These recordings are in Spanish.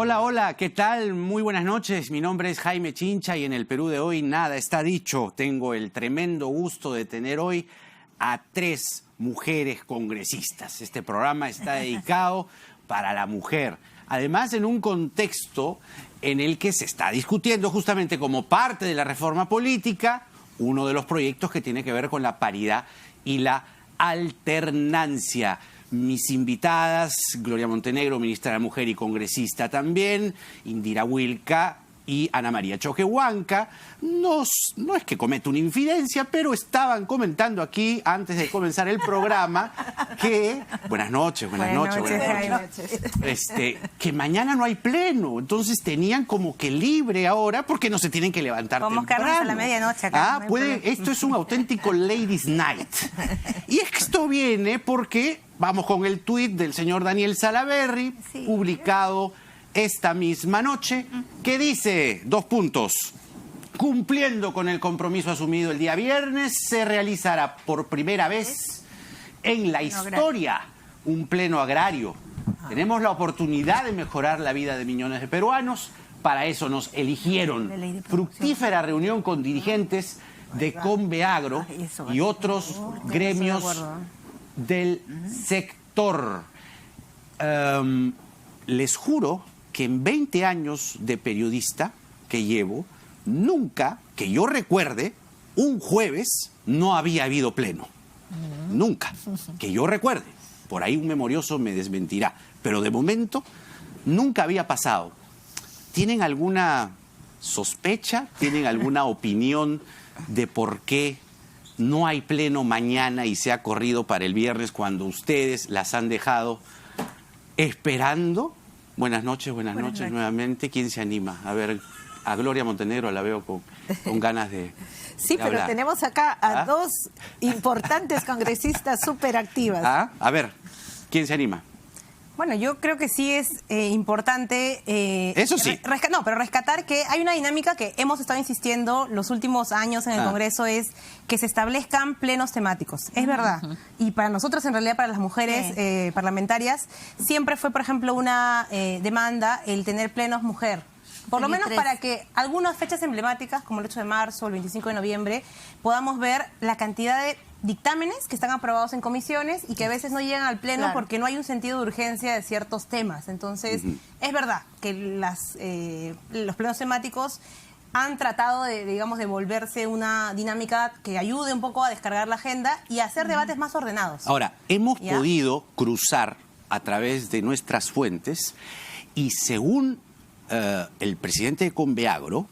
Hola, hola, ¿qué tal? Muy buenas noches. Mi nombre es Jaime Chincha y en el Perú de hoy nada está dicho. Tengo el tremendo gusto de tener hoy a 3 mujeres congresistas. Este programa está dedicado para la mujer. Además, en un contexto en el que se está discutiendo justamente como parte de la reforma política uno de los proyectos que tiene que ver con la paridad y la alternancia. Mis invitadas, Gloria Montenegro, ministra de la Mujer y congresista también, Indira Wilca y Ana María Choquehuanca, no es que cometa una infidencia, pero estaban comentando aquí, antes de comenzar el programa, que... Buenas noches. Que mañana no hay pleno, entonces tenían como que libre ahora, porque no se tienen que levantar temprano. Podemos quedarnos a la medianoche acá. Esto es un auténtico Ladies Night. Y esto viene porque... Vamos con el tuit del señor Daniel Salaverry, publicado esta misma noche, que dice, 2 puntos, cumpliendo con el compromiso asumido el día viernes, se realizará por primera vez en la historia un pleno agrario. Tenemos la oportunidad de mejorar la vida de millones de peruanos, para eso nos eligieron. Fructífera reunión con dirigentes de Conveagro y otros gremios del sector. Les juro que en 20 años de periodista que llevo, nunca, que yo recuerde, un jueves no había habido pleno. Nunca, que yo recuerde. Por ahí un memorioso me desmentirá. Pero de momento, nunca había pasado. ¿Tienen alguna sospecha? ¿Tienen alguna opinión de por qué no hay pleno mañana y se ha corrido para el viernes cuando ustedes las han dejado esperando? Buenas noches nuevamente. ¿Quién se anima? A ver, a Gloria Montenegro la veo con ganas de pero hablar. Tenemos acá a 2 importantes congresistas súper activas. A ver, ¿quién se anima? Bueno, yo creo que sí es importante... Eso sí. Pero rescatar que hay una dinámica que hemos estado insistiendo los últimos años en el Congreso, es que se establezcan plenos temáticos. Es verdad. Y para nosotros, en realidad, para las mujeres parlamentarias, siempre fue, por ejemplo, una demanda el tener plenos mujer. Por lo menos para que algunas fechas emblemáticas, como el 8 de marzo, el 25 de noviembre, podamos ver la cantidad de dictámenes que están aprobados en comisiones y que a veces no llegan al pleno porque no hay un sentido de urgencia de ciertos temas. Entonces, es verdad que los plenos temáticos han tratado de volverse una dinámica que ayude un poco a descargar la agenda y a hacer debates más ordenados. Ahora, hemos podido cruzar a través de nuestras fuentes y según el presidente de Conveagro,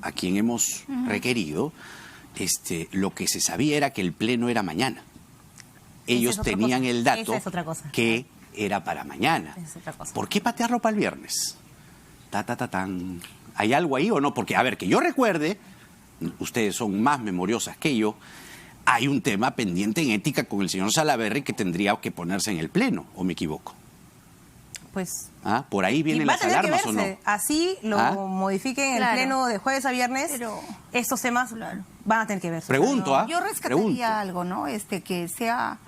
a quien hemos requerido, lo que se sabía era que el pleno era mañana. Ellos tenían el dato que era para mañana. ¿Por qué patearlo para el viernes? ¿Hay algo ahí o no? Porque, a ver, que yo recuerde, ustedes son más memoriosas que yo, hay un tema pendiente en ética con el señor Salaverry que tendría que ponerse en el pleno, ¿o me equivoco? Pues... ¿por ahí vienen las alarmas o no? Así lo modifiquen el pleno de jueves a viernes, estos temas van a tener que verse. Pregunto, Yo rescataría algo, ¿no? Que sea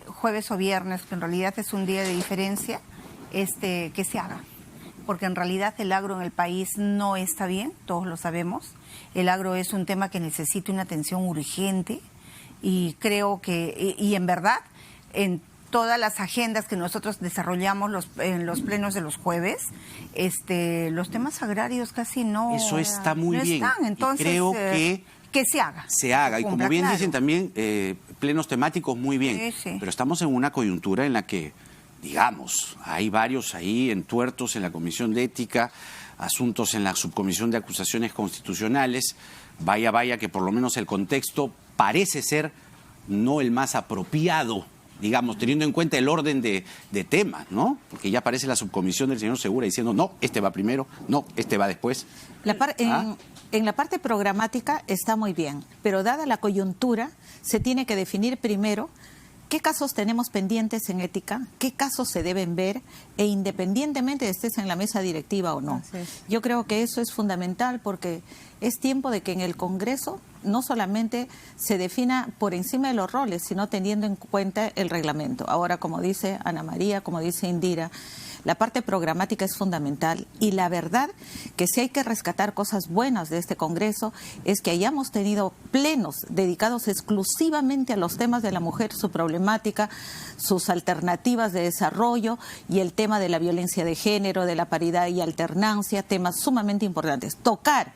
jueves o viernes, que en realidad es un día de diferencia, que se haga. Porque en realidad el agro en el país no está bien, todos lo sabemos. El agro es un tema que necesita una atención urgente y creo que, y en verdad, en todas las agendas que nosotros desarrollamos en los plenos de los jueves, los temas agrarios casi no... Eso está muy bien. Están. Entonces, creo que se haga. Se haga. Y como bien dicen también, plenos temáticos muy bien. Pero estamos en una coyuntura en la que, digamos, hay varios ahí entuertos en la Comisión de Ética, asuntos en la Subcomisión de Acusaciones Constitucionales. Vaya que por lo menos el contexto parece ser no el más apropiado, digamos, teniendo en cuenta el orden de temas, ¿no? Porque ya aparece la subcomisión del señor Segura diciendo, no, este va primero, no, este va después. En la parte programática está muy bien, pero dada la coyuntura, se tiene que definir primero qué casos tenemos pendientes en ética, qué casos se deben ver, e independientemente de estés en la mesa directiva o no. Yo creo que eso es fundamental porque es tiempo de que en el Congreso no solamente se defina por encima de los roles, sino teniendo en cuenta el reglamento. Ahora, como dice Ana María, como dice Indira, la parte programática es fundamental y la verdad que si hay que rescatar cosas buenas de este Congreso es que hayamos tenido plenos dedicados exclusivamente a los temas de la mujer, su problemática, sus alternativas de desarrollo y el tema de la violencia de género, de la paridad y alternancia, temas sumamente importantes. Tocar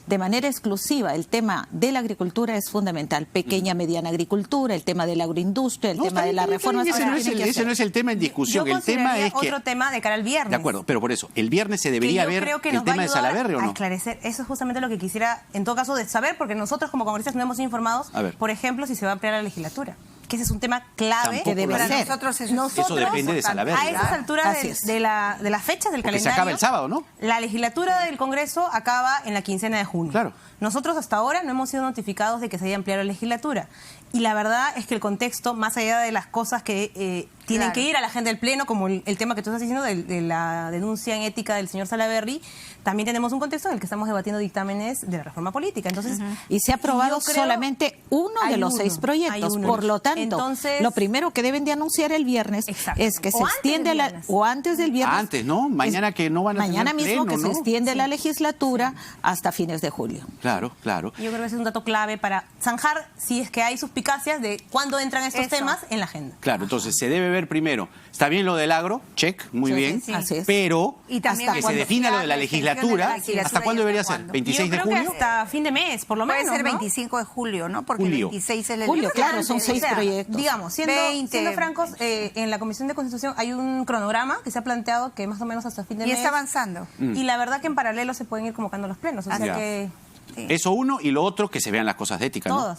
de manera exclusiva el tema de la agricultura es fundamental. Pequeña, mediana agricultura, el tema de la agroindustria, el tema de la reforma. Ese no es el tema en discusión. Yo el tema es que... otro tema de cara al viernes. De acuerdo, pero por eso, el viernes se debería ver el tema de Salaverry, ¿o no? A esclarecer. Eso es justamente lo que quisiera, en todo caso, de saber, porque nosotros como congresistas no hemos informados, por ejemplo, si se va a ampliar la legislatura. Que ese es un tema clave que debe ser. Nosotros depende de Salaverry. A esas alturas de las fechas del calendario. Se acaba el sábado, ¿no? La legislatura del Congreso acaba en la quincena de junio. Claro. Nosotros hasta ahora no hemos sido notificados de que se haya ampliado la legislatura. Y la verdad es que el contexto, más allá de las cosas que tienen que ir a la agenda del Pleno, como el tema que tú estás diciendo de la denuncia en ética del señor Salaverry, también tenemos un contexto en el que estamos debatiendo dictámenes de la reforma política. Entonces, y se ha aprobado solamente uno de los 6 proyectos. Por lo tanto, entonces, lo primero que deben de anunciar el viernes es que se extiende o antes del viernes. Antes, ¿no? Mañana que no van a mañana tener mismo pleno, que ¿no? se extiende la legislatura hasta fines de julio. Claro, claro. Yo creo que ese es un dato clave para zanjar si es que hay suspicacias de cuándo entran estos temas en la agenda. Claro, entonces se debe ver primero. Está bien lo del agro, check, muy bien. Así es. Pero y también que se defina lo de la legislatura. ¿Hasta cuándo debería ser? ¿26 de julio? Creo que hasta fin de mes, por lo menos. Puede ser ¿no? 25 de julio, ¿no? Porque el 26 es el julio, claro, son 6 proyectos. Digamos, siendo francos, en la Comisión de Constitución hay un cronograma que se ha planteado que más o menos hasta fin de mes. Y está avanzando. Y la verdad que en paralelo se pueden ir convocando los plenos. O sea que... Sí. Eso uno, y lo otro, que se vean las cosas de ética, ¿no? Todos,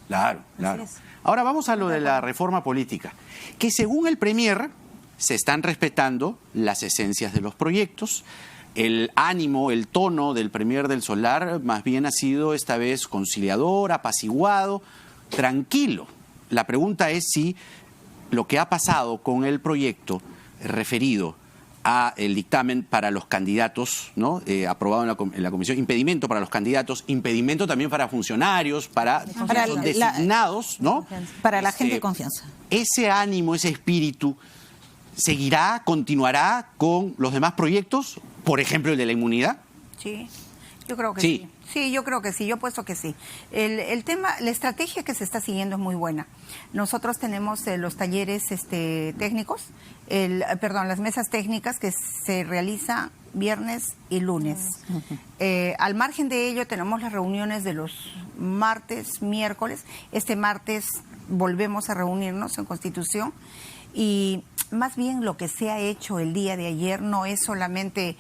claro. Claro. Ahora vamos a lo de la reforma política, que según el Premier se están respetando las esencias de los proyectos. El ánimo, el tono del Premier del Solar más bien ha sido esta vez conciliador, apaciguado, tranquilo. La pregunta es si lo que ha pasado con el proyecto referido a el dictamen para los candidatos, ¿no? Aprobado en la comisión, impedimento para los candidatos, impedimento también para funcionarios, para designados, ¿no? Para la gente de confianza. Ese ánimo, ese espíritu, ¿seguirá, continuará con los demás proyectos? Por ejemplo, el de la inmunidad. Sí, yo creo que sí. Sí, yo creo que sí, yo apuesto que sí. El tema, la estrategia que se está siguiendo es muy buena. Nosotros tenemos los talleres técnicos, las mesas técnicas que se realizan viernes y lunes. Al margen de ello tenemos las reuniones de los martes, miércoles. Este martes volvemos a reunirnos en Constitución y más bien lo que se ha hecho el día de ayer no es solamente,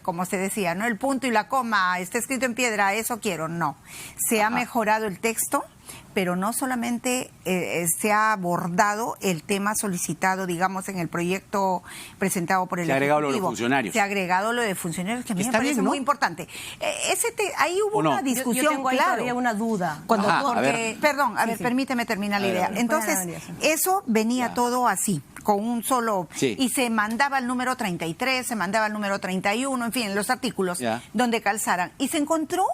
como se decía, ¿no? El punto y la coma está escrito en piedra, eso quiero, no. Se ha mejorado el texto, pero no solamente se ha abordado el tema solicitado, digamos, en el proyecto presentado por el Ejecutivo. Se ha agregado lo de funcionarios. Se ha agregado lo de funcionarios, que a mí me parece bien, ¿no? muy importante. Ahí hubo una discusión, yo tengo ahí claro. todavía una duda. Perdón, permíteme terminar la idea. Entonces, eso venía todo así, con un solo... Y se mandaba el número 33, se mandaba el número 31, en fin, los artículos donde calzaran. Y se encontró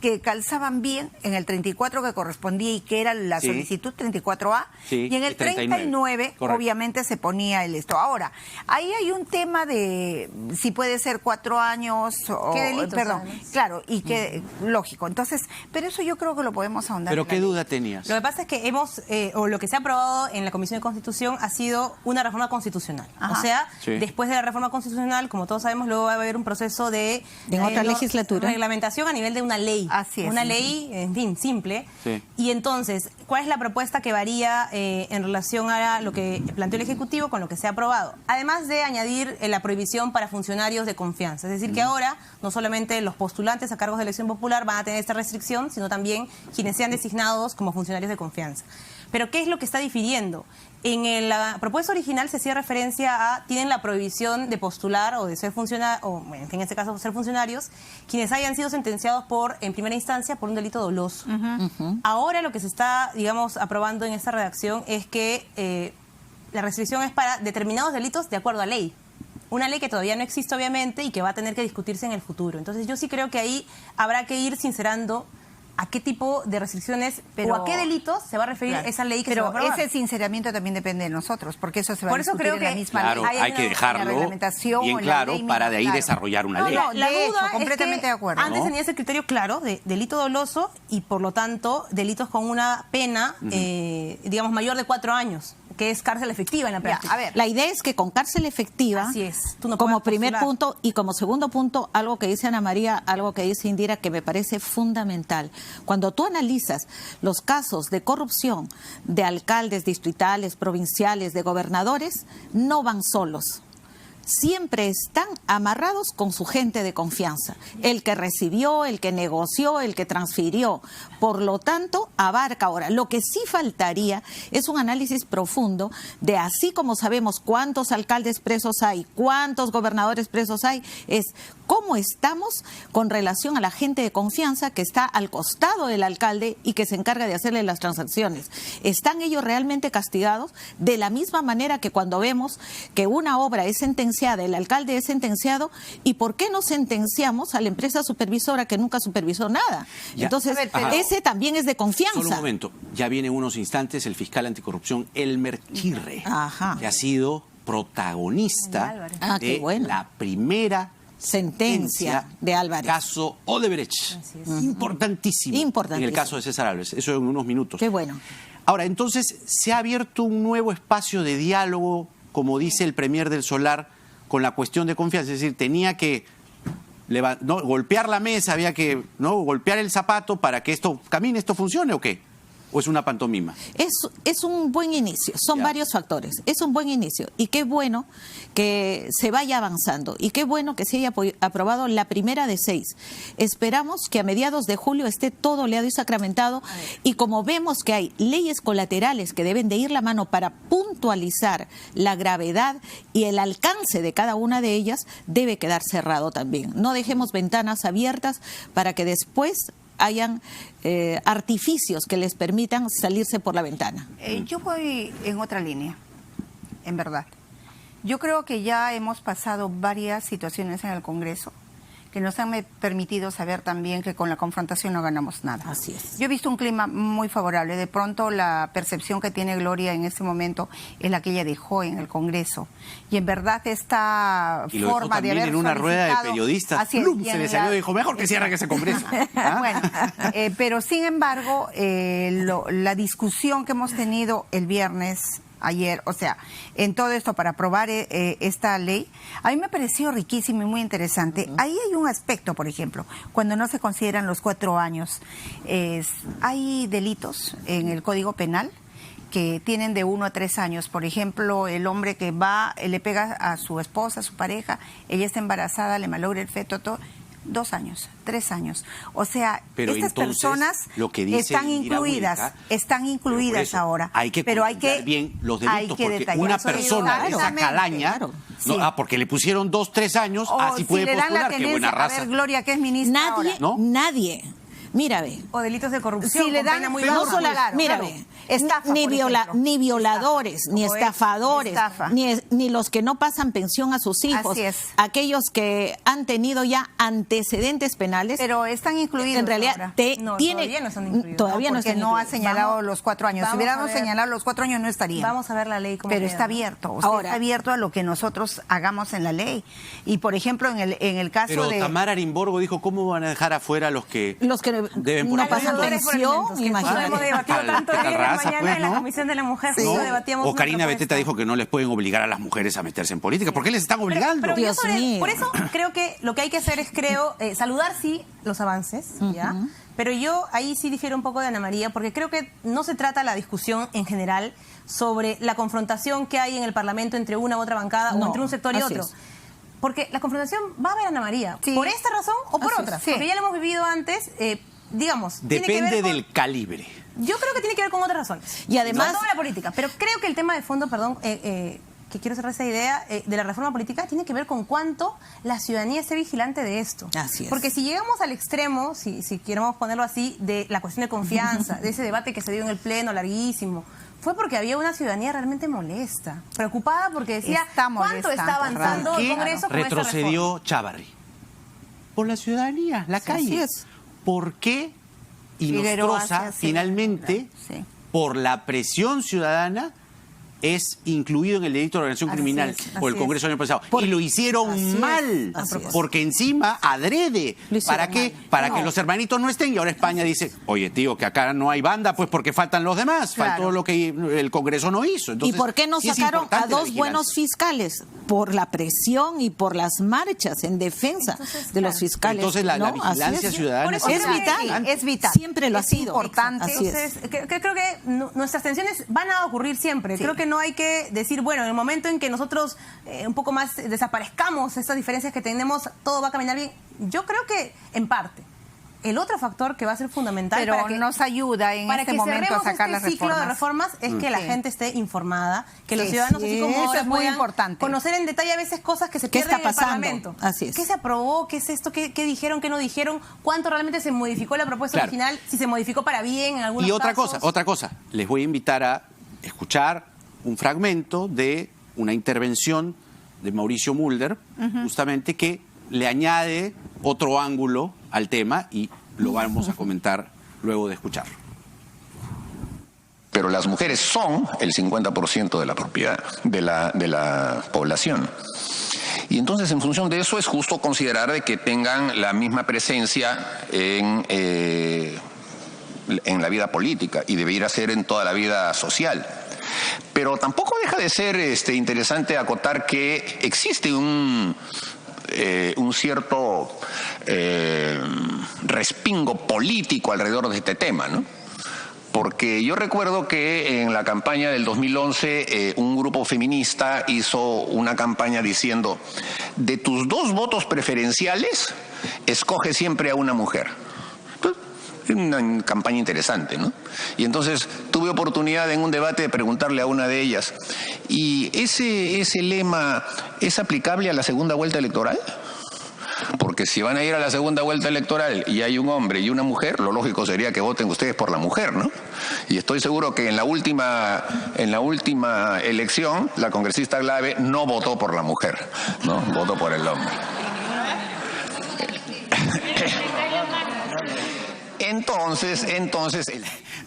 que calzaban bien en el 34 que correspondía y que era la solicitud 34A, y en el 39 obviamente se ponía el esto. Ahora, ahí hay un tema de si puede ser 4 años o... ¿Qué delitos? Claro, y que lógico. Entonces, pero eso yo creo que lo podemos ahondar. ¿Pero qué duda tenías? Lo que pasa es que lo que se ha aprobado en la Comisión de Constitución ha sido una reforma constitucional. O sea, después de la reforma constitucional, como todos sabemos, luego va a haber un proceso de otra legislatura, reglamentación a nivel de una ley. Así es. Una ley, en fin, simple. Y entonces, ¿cuál es la propuesta que varía en relación a lo que planteó el Ejecutivo con lo que se ha aprobado? Además de añadir la prohibición para funcionarios de confianza. Es decir, que ahora no solamente los postulantes a cargos de elección popular van a tener esta restricción, sino también quienes sean designados como funcionarios de confianza. Pero ¿qué es lo que está difiriendo? En la propuesta original se hacía referencia a, tienen la prohibición de postular o de ser funcionarios, o en este caso ser funcionarios, quienes hayan sido sentenciados en primera instancia por un delito doloso. Ahora lo que se está, digamos, aprobando en esta redacción es que la restricción es para determinados delitos de acuerdo a ley. Una ley que todavía no existe, obviamente, y que va a tener que discutirse en el futuro. Entonces yo sí creo que ahí habrá que ir sincerando a qué tipo de restricciones o a qué delitos se va a referir esa ley que se va a aprobar. Pero ese sinceramiento también depende de nosotros, porque eso se va Por a eso discutir creo en la que misma Claro, ley. hay que dejarlo bien claro para de ahí desarrollar una ley. La De hecho, duda es completamente que de acuerdo. antes tenía ese criterio claro de delito doloso y por lo tanto delitos con una pena, digamos, mayor de 4 años, que es cárcel efectiva en la práctica. A ver, La idea es que con cárcel efectiva, Así es. Tú no como puedes primer postular. punto y como segundo punto, algo que dice Ana María, algo que dice Indira, que me parece fundamental. Cuando tú analizas los casos de corrupción de alcaldes distritales, provinciales, de gobernadores, no van solos. Siempre están amarrados con su gente de confianza. El que recibió, el que negoció, el que transfirió. Por lo tanto, abarca ahora. Lo que sí faltaría es un análisis profundo de, así como sabemos cuántos alcaldes presos hay, cuántos gobernadores presos hay, es cómo estamos con relación a la gente de confianza que está al costado del alcalde y que se encarga de hacerle las transacciones. ¿Están ellos realmente castigados? De la misma manera que cuando vemos que una obra es sentenciada, el alcalde es sentenciado, ¿y por qué no sentenciamos a la empresa supervisora que nunca supervisó nada? Ya. Entonces, A ver, pero- ese también es de confianza. Solo un momento, ya viene en unos instantes el fiscal anticorrupción Elmer Chirre, Ajá. que ha sido protagonista Álvarez. Ah, qué de bueno. la primera Sentencia de Álvarez. Caso Odebrecht. Importantísimo. Importantísimo. En el caso de César Álvarez. Eso en unos minutos. Qué bueno. Ahora, entonces, se ha abierto un nuevo espacio de diálogo, como dice el premier del Solar, con la cuestión de confianza. Es decir, tenía que golpear la mesa, había que golpear el zapato para que esto camine, esto funcione, ¿o qué? ¿O es una pantomima? Es un buen inicio, son Ya. varios factores, es un buen inicio y qué bueno que se vaya avanzando y qué bueno que se haya aprobado la primera de 6. Esperamos que a mediados de julio esté todo leado y sacramentado y como vemos que hay leyes colaterales que deben de ir la mano para puntualizar la gravedad y el alcance de cada una de ellas, debe quedar cerrado también. No dejemos ventanas abiertas para que después hayan artificios que les permitan salirse por la ventana. Yo voy en otra línea, en verdad. Yo creo que ya hemos pasado varias situaciones en el Congreso que nos han permitido saber también que con la confrontación no ganamos nada. Así es. Yo he visto un clima muy favorable. De pronto la percepción que tiene Gloria en este momento es la que ella dejó en el Congreso. Y en verdad esta Y lo dejó forma de también haber en una rueda de solicitado- periodistas. Así es, ¡Plum! y Se en le la- salió y dijo, mejor que cierre ese Congreso. ¿Ah? Bueno, pero sin embargo, la discusión que hemos tenido el viernes, ayer, o sea, en todo esto para aprobar esta ley, a mí me pareció riquísimo y muy interesante. Ahí hay un aspecto, por ejemplo, cuando no se consideran los 4 años, hay delitos en el Código Penal que tienen de 1 a 3 años. Por ejemplo, el hombre que va, le pega a su esposa, a su pareja, ella está embarazada, le malogra el feto, todo, 2 años, 3 años. O sea, Pero estas entonces, personas lo que dice están Indira incluidas, Huilca, están pero incluidas por eso ahora. Hay que pero controlar bien los delitos, hay que porque detallar. una Eso digo, persona de esa exactamente, calaña, claro. no, Sí. porque le pusieron 2, 3 años, O así si puede le dan la postular, qué buena tendencia, a raza. ver, Gloria, que es ministra ahora. ¿No? Nadie. Mira, ve. O delitos de corrupción. Si le con dan- pena muy pero No baja. solo, claro, mira, claro. ve, Estafa, ni, por viola- ejemplo. ni violadores, ni Como es, estafadores, estafa. ni los que no pasan pensión a sus hijos, Así es. aquellos que han tenido ya antecedentes penales. Pero están incluidos en realidad ahora. No, tiene todavía no están incluidos. todavía no porque están no ha incluidos. señalado Vamos- los 4 años. Si vamos hubiéramos a ver. señalado los 4 años no estaría. Vamos a ver la ley cómo Pero queda. está abierto, o sea, Ahora- está abierto a lo que nosotros hagamos en la ley. Y por ejemplo, en el caso Pero de... Tamara Arimborgo dijo, ¿cómo van a dejar afuera a los que no deben poner pasan alimentos? pensión, imagínate. Hemos debatido Tal- tanto tal día en la raza, mañana pues, en la ¿no? Comisión de la Mujer. ¿No? justo debatíamos O una Karina propuesta. Beteta dijo que no les pueden obligar a las mujeres a meterse en política. ¿Por qué les están obligando? Pero yo Dios mío. por eso creo que lo que hay que hacer es, saludar sí los avances, ¿ya? Pero yo ahí sí difiero un poco de Ana María, porque creo que no se trata la discusión en general sobre la confrontación que hay en el Parlamento entre una u otra bancada o No, entre un sector y así otro. es. Porque la confrontación va a haber, Ana María, Sí. por esta razón o por Así otra. es. Sí. Porque ya lo hemos vivido antes, digamos. tiene que Depende ver con- del calibre. Yo creo que tiene que ver con otras razones. Y además- No toda la política, pero creo que el tema de fondo, perdón, que quiero cerrar esa idea de la reforma política, tiene que ver con cuánto la ciudadanía esté vigilante de esto. Así es. Porque si llegamos al extremo, si queremos ponerlo así, de la cuestión de confianza, de ese debate que se dio en el Pleno larguísimo, fue porque había una ciudadanía realmente molesta, preocupada porque decía Está molesta, cuánto está avanzando ¿Por el qué Congreso con esta reforma. retrocedió Chávarri? Por la ciudadanía, la calle. así es. ¿Por qué y Figueroa, Nostroza, sí, finalmente, sí. por la presión ciudadana, es incluido en el delito de organización Así criminal es, por el así Congreso el año pasado. Por- Y lo hicieron así es, mal, así es. porque encima adrede. Lo hicieron ¿Para qué? mal. Para No. que los hermanitos no estén. Y ahora España dice, oye, tío, que acá no hay banda, pues porque faltan los demás. Claro. Faltó lo que el Congreso no hizo. Entonces, ¿Y por qué no sí es sacaron a importante la dos buenos vigilancia. fiscales? Por la presión y por las marchas en defensa de los fiscales. Entonces, la ¿no? vigilancia Así es. ciudadana Por eso es creo que vital. Es vital. Siempre lo ha Es sido. importante. Así es. Entonces, creo que nuestras tensiones van a ocurrir siempre. Sí. Creo que no hay que decir, bueno, en el momento en que nosotros un poco más desaparezcamos estas diferencias que tenemos, todo va a caminar bien. Yo creo que, en parte, el otro factor que va a ser fundamental Pero para que nos ayuda en para este que momento a cerremos sacar este las ciclo de reformas. reformas es que la Sí. gente esté informada, que los Sí, ciudadanos, sí, así como eso ahora, es muy puedan importante. conocer en detalle a veces cosas que se ¿Qué pierden está en el pasando? Parlamento. Así es. ¿Qué se aprobó? ¿Qué es esto? ¿Qué dijeron? ¿Qué no dijeron? ¿Cuánto realmente se modificó la propuesta Claro. original? Si se modificó para bien en algunos Y otra casos. cosa, les voy a invitar a escuchar un fragmento de una intervención de Mauricio Mulder, justamente, que le añade otro ángulo al tema y lo vamos a comentar luego de escucharlo. Pero las mujeres son el 50% de la propiedad, de la población. Y entonces, en función de eso, es justo considerar de que tengan la misma presencia en la vida política y debiera ser en toda la vida social. Pero tampoco deja de ser interesante acotar que existe un cierto respingo político alrededor de este tema, ¿no? Porque yo recuerdo que en la campaña del 2011 un grupo feminista hizo una campaña diciendo: de tus 2 votos preferenciales, escoge siempre a una mujer. Una campaña interesante, ¿no? Y entonces tuve oportunidad en un debate de preguntarle a una de ellas: ¿y ese lema es aplicable a la segunda vuelta electoral? Porque si van a ir a la segunda vuelta electoral y hay un hombre y una mujer, lo lógico sería que voten ustedes por la mujer, ¿no? Y estoy seguro que en la última elección la congresista Glave no votó por la mujer, ¿no? Votó por el hombre. Entonces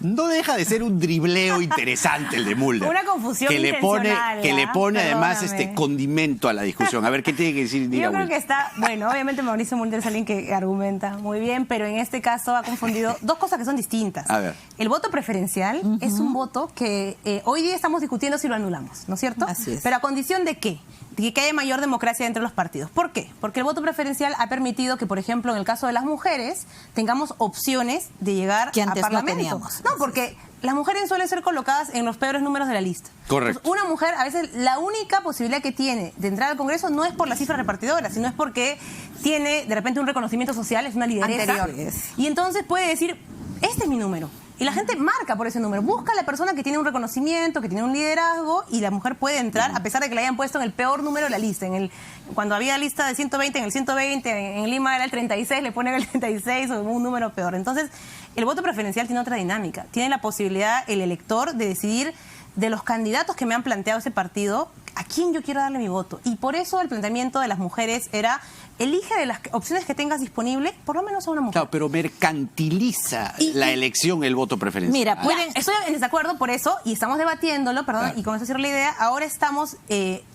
No deja de ser un dribleo interesante el de Mulder. Una confusión que le pone intencional, además perdóname. condimento a la discusión. A ver, ¿qué tiene que decir Indira Yo creo Wills? que está, bueno, obviamente Mauricio Mulder es alguien que argumenta muy bien, pero en este caso ha confundido dos cosas que son distintas. A ver. El voto preferencial es un voto que hoy día estamos discutiendo si lo anulamos, ¿no es cierto? Así es. Pero a condición de qué? De que haya mayor democracia entre los partidos. ¿Por qué? Porque el voto preferencial ha permitido que, por ejemplo, en el caso de las mujeres, tengamos opciones de llegar Que a antes no Parlamento. teníamos. No, porque las mujeres suelen ser colocadas en los peores números de la lista. Correcto. Entonces, una mujer, a veces, la única posibilidad que tiene de entrar al Congreso no es por la cifra repartidora, sino es porque tiene, de repente, un reconocimiento social, es una lideresa. Anterior. Y entonces puede decir, este es mi número. Y la gente marca por ese número. Busca a la persona que tiene un reconocimiento, que tiene un liderazgo, y la mujer puede entrar, a pesar de que la hayan puesto en el peor número de la lista. Cuando había lista de 120, en el 120, en Lima era el 36, le ponen el 36 o un número peor. Entonces, el voto preferencial tiene otra dinámica. Tiene la posibilidad, el elector, de decidir de los candidatos que me han planteado ese partido, a quién yo quiero darle mi voto. Y por eso el planteamiento de las mujeres era: elige de las opciones que tengas disponible, por lo menos a una mujer. Claro, pero mercantiliza la elección el voto preferencial. Mira, Estoy en desacuerdo por eso y estamos debatiéndolo, perdón, Claro. y con eso cierro la idea. Ahora estamos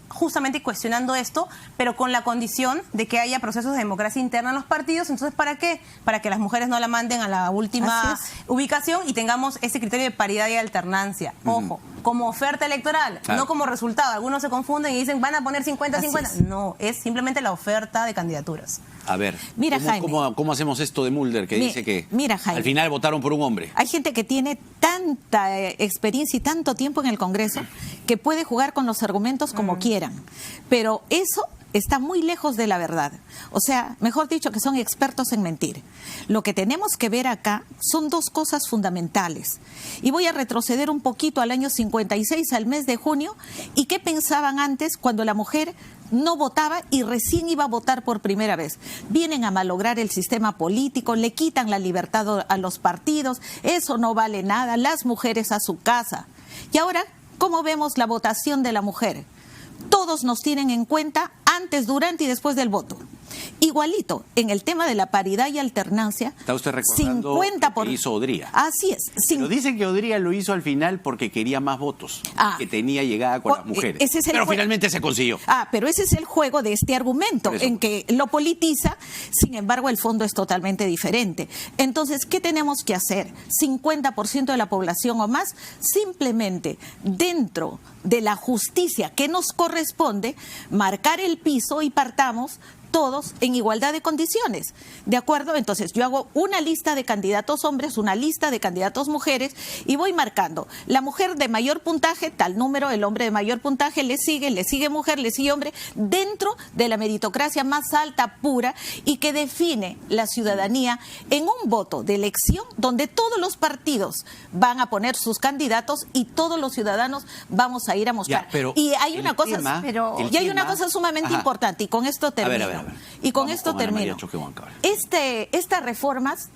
justamente cuestionando esto, pero con la condición de que haya procesos de democracia interna en los partidos. Entonces, ¿para qué? Para que las mujeres no la manden a la última Así ubicación y tengamos ese criterio de paridad y alternancia. Ojo, como oferta electoral, Claro. no como resultado. Algunos se confunden y dicen, van a poner 50-50. Así es. No, es simplemente la oferta de candidaturas. A ver, Mira, Jaime. ¿cómo hacemos esto de Mulder que dice que mira, Jaime. al final votaron por un hombre? Hay gente que tiene tanta experiencia y tanto tiempo en el Congreso que puede jugar con los argumentos como quieran. Pero eso está muy lejos de la verdad. O sea, mejor dicho, que son expertos en mentir. Lo que tenemos que ver acá son dos cosas fundamentales. Y voy a retroceder un poquito al año 56, al mes de junio, y qué pensaban antes cuando la mujer no votaba y recién iba a votar por primera vez. Vienen a malograr el sistema político, le quitan la libertad a los partidos, eso no vale nada, las mujeres a su casa. Y ahora, ¿cómo vemos la votación de la mujer? Todos nos tienen en cuenta antes, durante y después del voto. Igualito, en el tema de la paridad y alternancia, Está usted recordando 50 lo que hizo Odría. Así es. Pero dicen que Odría lo hizo al final porque quería más votos, que tenía llegada con las mujeres. Ese es el pero juego. finalmente se consiguió. Pero ese es el juego de este argumento, en que lo politiza, sin embargo el fondo es totalmente diferente. Entonces, ¿qué tenemos que hacer? 50% de la población o más, simplemente dentro de la justicia que nos corresponde, marcar el piso y partamos todos en igualdad de condiciones, ¿de acuerdo? Entonces yo hago una lista de candidatos hombres, una lista de candidatos mujeres y voy marcando, la mujer de mayor puntaje, tal número, el hombre de mayor puntaje, le sigue mujer, le sigue hombre, dentro de la meritocracia más alta, pura, y que define la ciudadanía en un voto de elección donde todos los partidos van a poner sus candidatos y todos los ciudadanos vamos a ir a mostrar. Y hay una cosa sumamente importante, y con esto termino. Y con esto termino. Estas reformas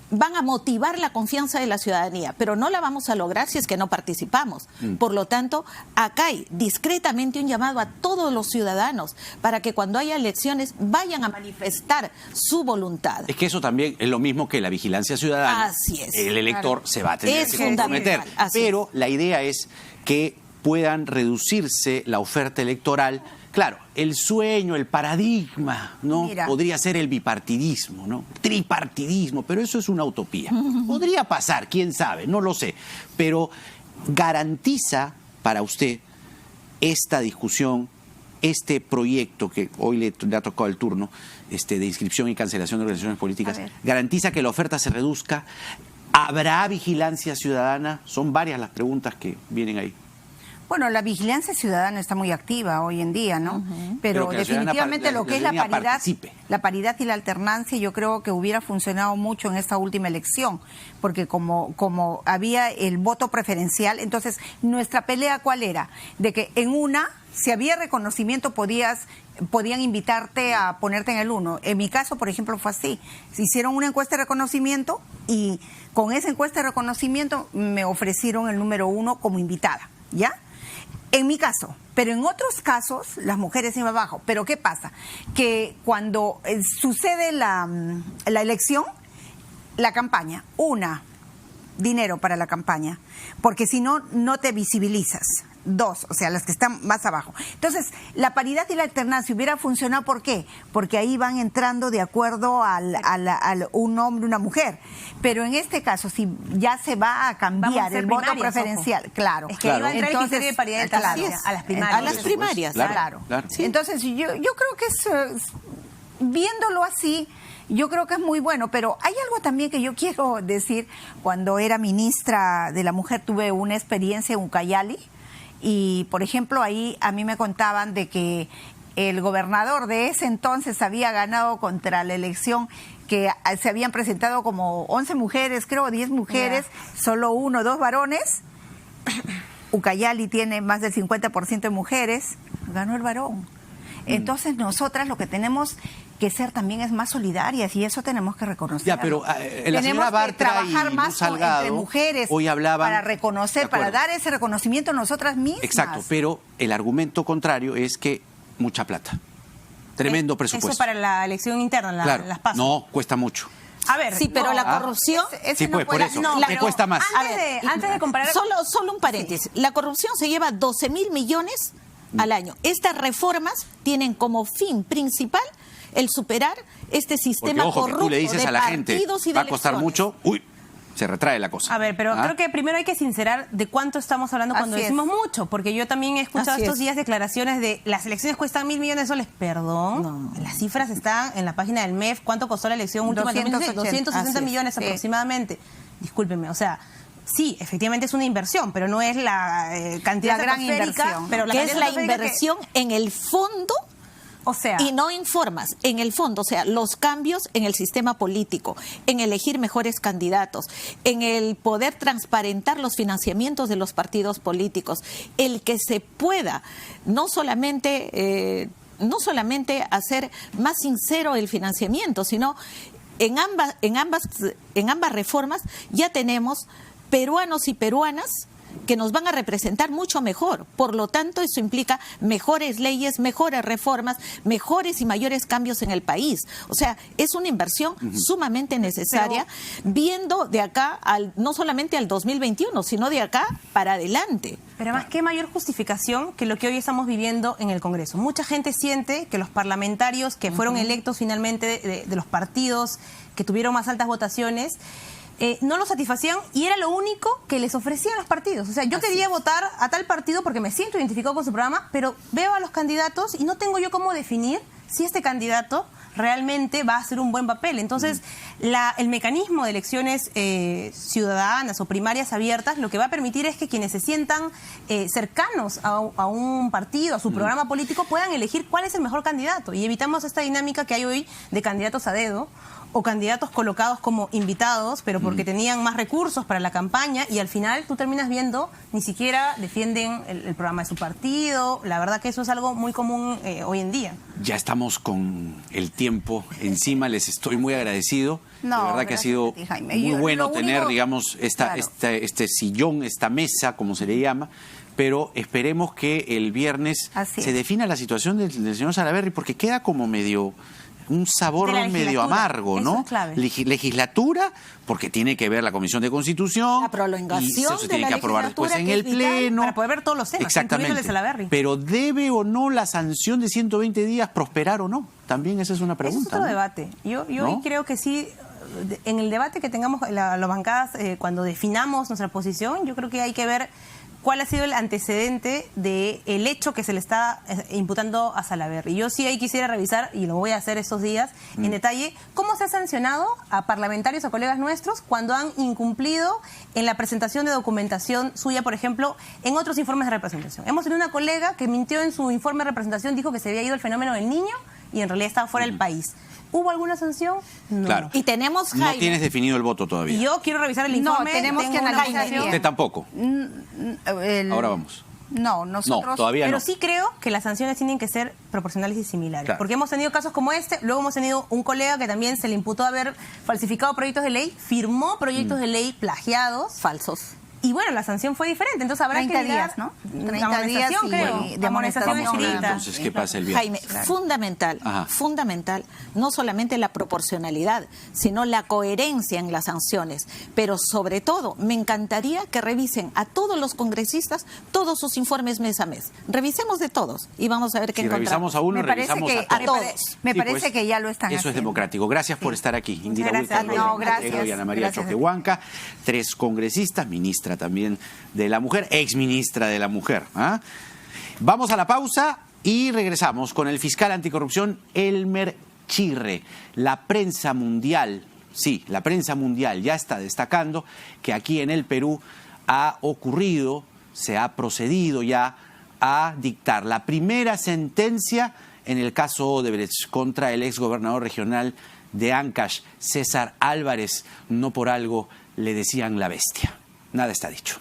van a motivar la confianza de la ciudadanía, pero no la vamos a lograr si es que no participamos. Por lo tanto, acá hay discretamente un llamado a todos los ciudadanos para que cuando haya elecciones vayan a manifestar su voluntad. Es que eso también es lo mismo que la vigilancia ciudadana. Así es. El elector se va a tener que comprometer. Pero la idea es que puedan reducirse la oferta electoral. Claro, el sueño, el paradigma, ¿no? Podría ser el bipartidismo, ¿no? Tripartidismo, pero eso es una utopía. Podría pasar, quién sabe, no lo sé. Pero garantiza para usted esta discusión, este proyecto que hoy le ha tocado el turno, de inscripción y cancelación de organizaciones políticas, garantiza que la oferta se reduzca. ¿Habrá vigilancia ciudadana? Son varias las preguntas que vienen ahí. Bueno, la vigilancia ciudadana está muy activa hoy en día, ¿no? Pero definitivamente lo que es la paridad y la alternancia, yo creo que hubiera funcionado mucho en esta última elección, porque como había el voto preferencial, entonces nuestra pelea ¿cuál era? De que en una, si había reconocimiento, podían invitarte a ponerte en el 1. En mi caso, por ejemplo, fue así. Se hicieron una encuesta de reconocimiento y con esa encuesta de reconocimiento me ofrecieron el número 1 como invitada, ¿ya? En mi caso, pero en otros casos las mujeres iban abajo. Pero ¿qué pasa? Que cuando sucede la elección, la campaña, dinero para la campaña, porque si no, no te visibilizas. 2, o sea, las que están más abajo. Entonces, la paridad y la alternancia hubiera funcionado, ¿por qué? Porque ahí van entrando de acuerdo al un hombre, una mujer. Pero en este caso, si ya se va a cambiar el voto preferencial, claro. Es que ahí va a entrar el criterio de paridad y alternancia a las primarias. A las primarias, claro. Sí. Entonces, yo creo que viéndolo así, yo creo que es muy bueno, pero hay algo también que yo quiero decir. Cuando era ministra de la Mujer tuve una experiencia en Ucayali. Y, por ejemplo, ahí a mí me contaban de que el gobernador de ese entonces había ganado contra la elección, que se habían presentado como 11 mujeres, creo, 10 mujeres, solo 1 o 2 varones. Ucayali tiene más del 50% de mujeres, ganó el varón. Entonces, nosotras lo que tenemos que ser también es más solidarias y eso tenemos que reconocer. Ya, pero la señora Bartra y Luz Salgado entre mujeres hoy hablaban para reconocer, para dar ese reconocimiento a nosotras mismas. Exacto, pero el argumento contrario es que mucha plata, tremendo presupuesto. Eso para la elección interna, las PASO. No, cuesta mucho. A ver, sí, pero la corrupción... Sí, pues, por eso, le cuesta más. Antes de comparar... Solo un paréntesis. Sí. La corrupción se lleva 12.000 millones al año. Estas reformas tienen como fin principal el superar este sistema corrupto. Tú le dices de a la gente, va a costar mucho, se retrae la cosa. A ver, pero creo que primero hay que sincerar de cuánto estamos hablando cuando decimos mucho, porque yo también he escuchado estos días declaraciones de las elecciones cuestan 1.000 millones de soles. Perdón, las cifras están en la página del MEF. ¿Cuánto costó la elección última? 260 millones aproximadamente. Discúlpeme, o sea... Sí, efectivamente es una inversión, pero no es la cantidad gran inversión. Pero que es la inversión en el fondo, o sea, y no informas, en el fondo, o sea, los cambios en el sistema político, en elegir mejores candidatos, en el poder transparentar los financiamientos de los partidos políticos, el que se pueda no solamente hacer más sincero el financiamiento, sino en ambas reformas ya tenemos peruanos y peruanas que nos van a representar mucho mejor. Por lo tanto, eso implica mejores leyes, mejores reformas, mejores y mayores cambios en el país. O sea, es una inversión sumamente necesaria, viendo de acá, no solamente al 2021, sino de acá para adelante. Pero además, ¿qué mayor justificación que lo que hoy estamos viviendo en el Congreso? Mucha gente siente que los parlamentarios que fueron electos finalmente de los partidos que tuvieron más altas votaciones, no lo satisfacían y era lo único que les ofrecían los partidos. O sea, yo quería votar a tal partido porque me siento identificado con su programa, pero veo a los candidatos y no tengo yo cómo definir si este candidato realmente va a hacer un buen papel. Entonces, el mecanismo de elecciones ciudadanas o primarias abiertas lo que va a permitir es que quienes se sientan cercanos a un partido, a su programa político, puedan elegir cuál es el mejor candidato. Y evitamos esta dinámica que hay hoy de candidatos a dedo o candidatos colocados como invitados, pero porque tenían más recursos para la campaña, y al final tú terminas viendo, ni siquiera defienden el programa de su partido. La verdad que eso es algo muy común hoy en día. Ya estamos con el tiempo encima, les estoy muy agradecido. No, de verdad que ha sido muy bueno tener, digamos, este sillón, esta mesa, como se le llama, pero esperemos que el viernes se defina la situación del señor Salaverry, porque queda como medio un sabor medio amargo, ¿no? Eso es clave. Legislatura, porque tiene que ver la Comisión de Constitución. La prolongación y eso se de tiene la que aprobar después en el Pleno. Para poder ver todos los temas, exactamente. Salaverry. Pero ¿debe o no la sanción de 120 días prosperar o no? También esa es una pregunta. Es otro debate. Yo ¿no? creo que sí. En el debate que tengamos las bancadas, cuando definamos nuestra posición, yo creo que hay que ver cuál ha sido el antecedente del hecho que se le está imputando a Salaverry. Yo sí ahí quisiera revisar, y lo voy a hacer estos días, en detalle, cómo se ha sancionado a parlamentarios, a colegas nuestros, cuando han incumplido en la presentación de documentación suya, por ejemplo, en otros informes de representación. Hemos tenido una colega que mintió en su informe de representación, dijo que se había ido el fenómeno del niño y en realidad estaba fuera del país. ¿Hubo alguna sanción? No. Claro. Y tenemos, Jaime, no tienes definido el voto todavía. Y yo quiero revisar el informe. No, tenemos que analizar bien. Usted tampoco. Ahora vamos. No, nosotros... No, todavía Pero no. sí creo que las sanciones tienen que ser proporcionales y similares. Claro. Porque hemos tenido casos como este, luego hemos tenido un colega que también se le imputó haber falsificado proyectos de ley, firmó proyectos de ley plagiados. falsos. Y bueno, la sanción fue diferente. Entonces habrá 30 que días, mirar, ¿no? 30 días y creo. de amonestación Vamos a ver escrita. entonces qué pasa el viernes. Jaime, fundamental, no solamente la proporcionalidad, sino la coherencia en las sanciones. Pero sobre todo, me encantaría que revisen a todos los congresistas todos sus informes mes a mes. Revisemos de todos y vamos a ver qué encontramos. Revisamos a uno, revisamos a todos. Me Sí, parece pues, que ya lo están eso haciendo. es democrático. Gracias por estar aquí. Indira Gracias, Wilker, no, gracias. y Ana María Gracias. Choquehuanca, 3 congresistas, ministra también de la Mujer, exministra de la Mujer. ¿Ah? Vamos a la pausa y regresamos con el fiscal anticorrupción Elmer Chirre. La prensa mundial, sí, la prensa mundial ya está destacando que aquí en el Perú ha ocurrido, se ha procedido ya a dictar la primera sentencia en el caso Odebrecht contra el exgobernador regional de Ancash, César Álvarez. No por algo le decían la bestia. Nada está dicho.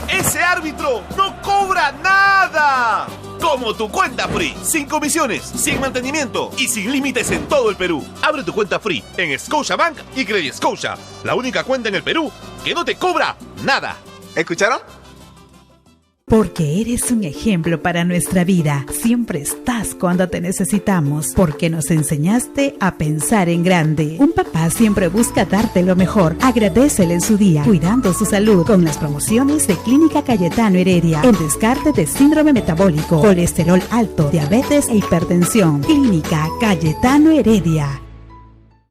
¡Ese árbitro no cobra nada! Como tu cuenta Free, sin comisiones, sin mantenimiento y sin límites en todo el Perú. Abre tu cuenta Free en Scotiabank y Credit Scotia, la única cuenta en el Perú que no te cobra nada. ¿Escucharon? Porque eres un ejemplo para nuestra vida. Siempre estás cuando te necesitamos. Porque nos enseñaste a pensar en grande. Un papá siempre busca darte lo mejor. Agradécele en su día, cuidando su salud con las promociones de Clínica Cayetano Heredia. El descarte de síndrome metabólico, colesterol alto, diabetes e hipertensión. Clínica Cayetano Heredia.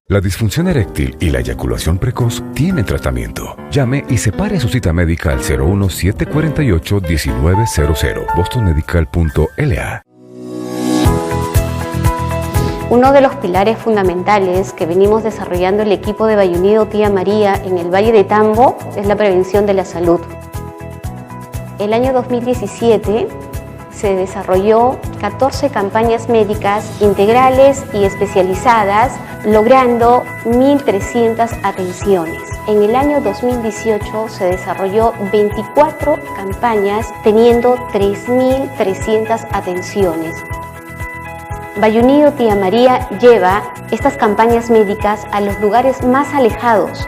La disfunción eréctil y la eyaculación precoz tienen tratamiento. Llame y separe su cita médica al 01748-1900, bostonmedical.la. Uno de los pilares fundamentales que venimos desarrollando el equipo de Bayunido Tía María en el Valle de Tambo es la prevención de la salud. El año 2017 se desarrolló 14 campañas médicas integrales y especializadas, logrando 1.300 atenciones. En el año 2018 se desarrolló 24 campañas, teniendo 3.300 atenciones. Bayunido Tía María lleva estas campañas médicas a los lugares más alejados.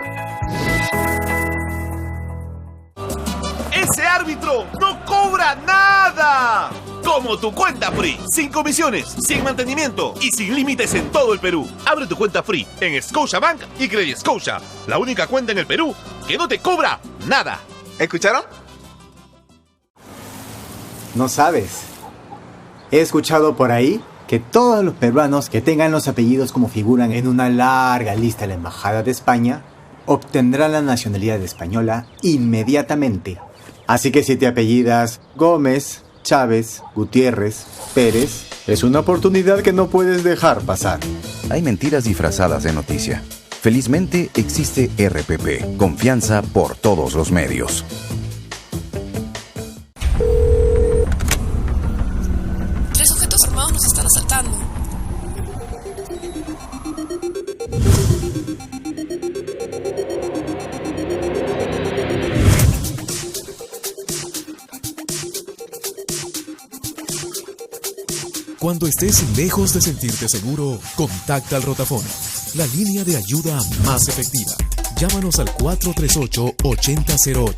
¡Ese árbitro no cobra nada! Como tu cuenta Free, sin comisiones, sin mantenimiento y sin límites en todo el Perú. Abre tu cuenta Free en Scotiabank y Credit Scotia, la única cuenta en el Perú que no te cobra nada. ¿Escucharon? No sabes. He escuchado por ahí que todos los peruanos que tengan los apellidos como figuran en una larga lista de la Embajada de España obtendrán la nacionalidad española inmediatamente. Así que si te apellidas Gómez, Chávez, Gutiérrez, Pérez, es una oportunidad que no puedes dejar pasar. Hay mentiras disfrazadas de noticia. Felizmente existe RPP, confianza por todos los medios. Tres sujetos armados nos están asaltando. Cuando estés lejos de sentirte seguro, contacta al Rotafono, la línea de ayuda más efectiva. Llámanos al 438-8008.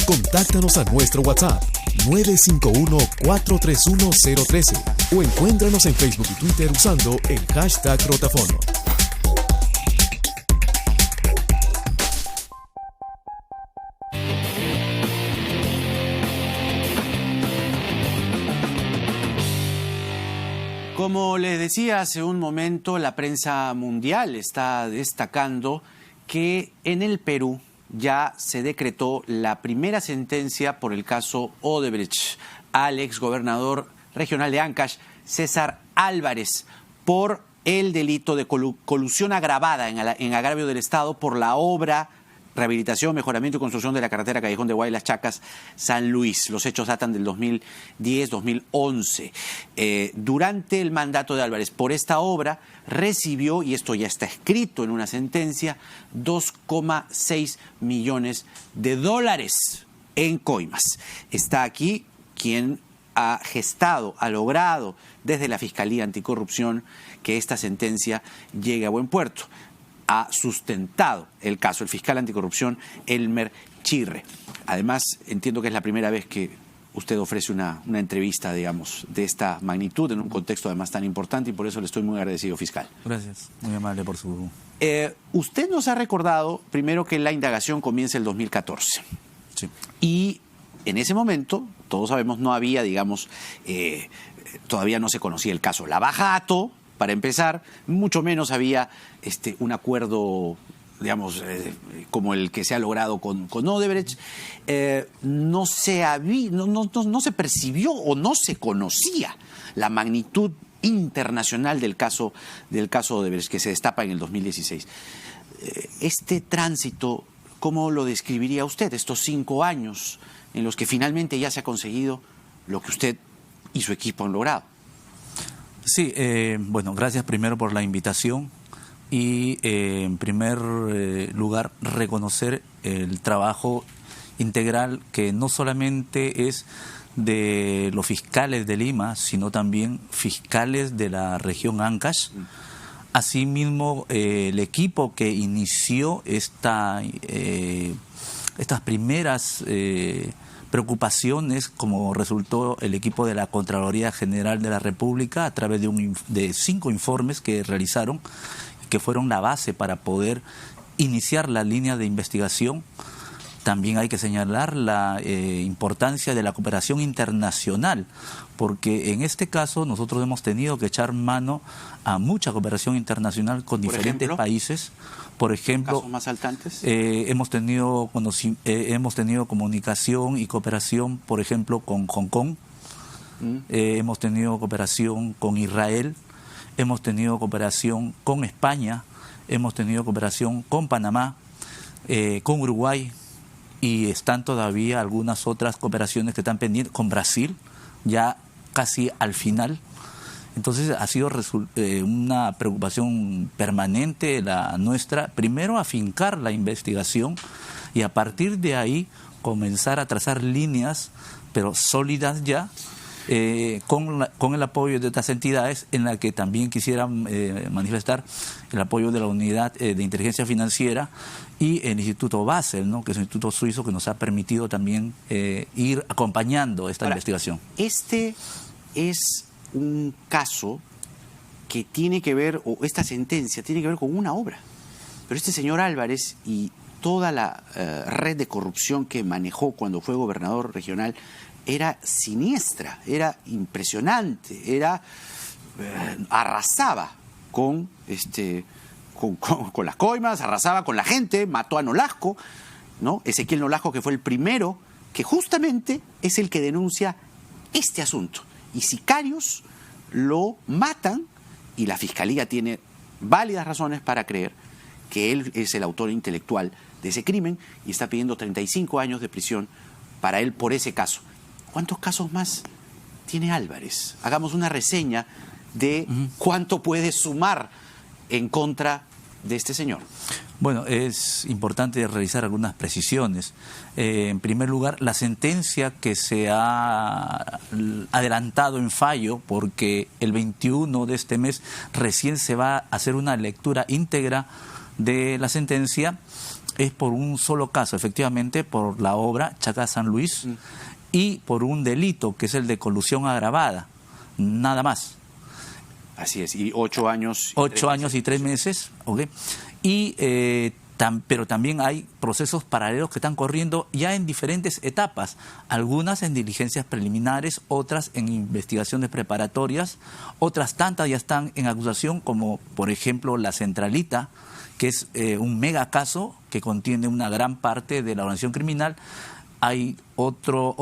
Contáctanos a nuestro WhatsApp 951-431-013 o encuéntranos en Facebook y Twitter usando el hashtag Rotafono. Como les decía hace un momento, la prensa mundial está destacando que en el Perú ya se decretó la primera sentencia por el caso Odebrecht al exgobernador regional de Ancash, César Álvarez, por el delito de colusión agravada en agravio del Estado por la obra rehabilitación, mejoramiento y construcción de la carretera Callejón de Guaylas Chacas, San Luis. Los hechos datan del 2010-2011. Durante el mandato de Álvarez por esta obra recibió, y esto ya está escrito en una sentencia, 2,6 millones de dólares en coimas. Está aquí quien ha gestado, ha logrado desde la Fiscalía Anticorrupción que esta sentencia llegue a buen puerto. Ha sustentado el caso el fiscal anticorrupción Elmer Chirre. Además, entiendo que es la primera vez que usted ofrece una entrevista, digamos, de esta magnitud en un contexto además tan importante y por eso le estoy muy agradecido, fiscal. Gracias, muy amable por su... Usted nos ha recordado primero que la indagación comienza el 2014. Sí. Y en ese momento, todos sabemos, no había, digamos, todavía no se conocía el caso Lavajato, para empezar, mucho menos había un acuerdo, digamos, como el que se ha logrado con Odebrecht. No se percibió o no se conocía la magnitud internacional del caso Odebrecht, que se destapa en el 2016. Este tránsito, ¿cómo lo describiría usted? Estos 5 años en los que finalmente ya se ha conseguido lo que usted y su equipo han logrado. Sí, bueno, gracias primero por la invitación y en primer lugar reconocer el trabajo integral que no solamente es de los fiscales de Lima, sino también fiscales de la región Ancash. Asimismo, el equipo que inició estas primeras preocupaciones, como resultó el equipo de la Contraloría General de la República a través de 5 informes que realizaron, que fueron la base para poder iniciar la línea de investigación. También hay que señalar la importancia de la cooperación internacional, porque en este caso nosotros hemos tenido que echar mano a mucha cooperación internacional con diferentes países. Por ejemplo, ¿casos más saltantes? Hemos tenido comunicación y cooperación, por ejemplo, con Hong Kong. Hemos tenido cooperación con Israel. Hemos tenido cooperación con España. Hemos tenido cooperación con Panamá, con Uruguay. Y están todavía algunas otras cooperaciones que están pendientes con Brasil. Ya casi al final. Entonces ha sido una preocupación permanente la nuestra, primero afincar la investigación y a partir de ahí comenzar a trazar líneas, pero sólidas ya, con el apoyo de estas entidades, en la que también quisiera manifestar el apoyo de la Unidad de Inteligencia Financiera y el Instituto Basel, ¿no?, que es un instituto suizo que nos ha permitido también ir acompañando esta investigación. Este es un caso que tiene que ver, o esta sentencia tiene que ver con una obra. Pero este señor Álvarez y toda la red de corrupción que manejó cuando fue gobernador regional era siniestra, era impresionante, arrasaba con las coimas, arrasaba con la gente, mató a Nolasco, ¿no? Ezequiel Nolasco, que fue el primero, que justamente es el que denuncia este asunto. Y sicarios lo matan y la Fiscalía tiene válidas razones para creer que él es el autor intelectual de ese crimen y está pidiendo 35 años de prisión para él por ese caso. ¿Cuántos casos más tiene Álvarez? Hagamos una reseña de cuánto puede sumar en contra de este señor. Bueno, es importante realizar algunas precisiones. En primer lugar, la sentencia que se ha adelantado en fallo, porque el 21 de este mes recién se va a hacer una lectura íntegra de la sentencia, es por un solo caso, efectivamente, por la obra Chacas San Luis y por un delito que es el de colusión agravada, nada más. Así es, y 8 años. 8 años y 3 meses, ¿ok? Y, pero también hay procesos paralelos que están corriendo ya en diferentes etapas, algunas en diligencias preliminares, otras en investigaciones preparatorias, otras tantas ya están en acusación, como por ejemplo la Centralita, que es un mega caso que contiene una gran parte de la organización criminal. Hay otro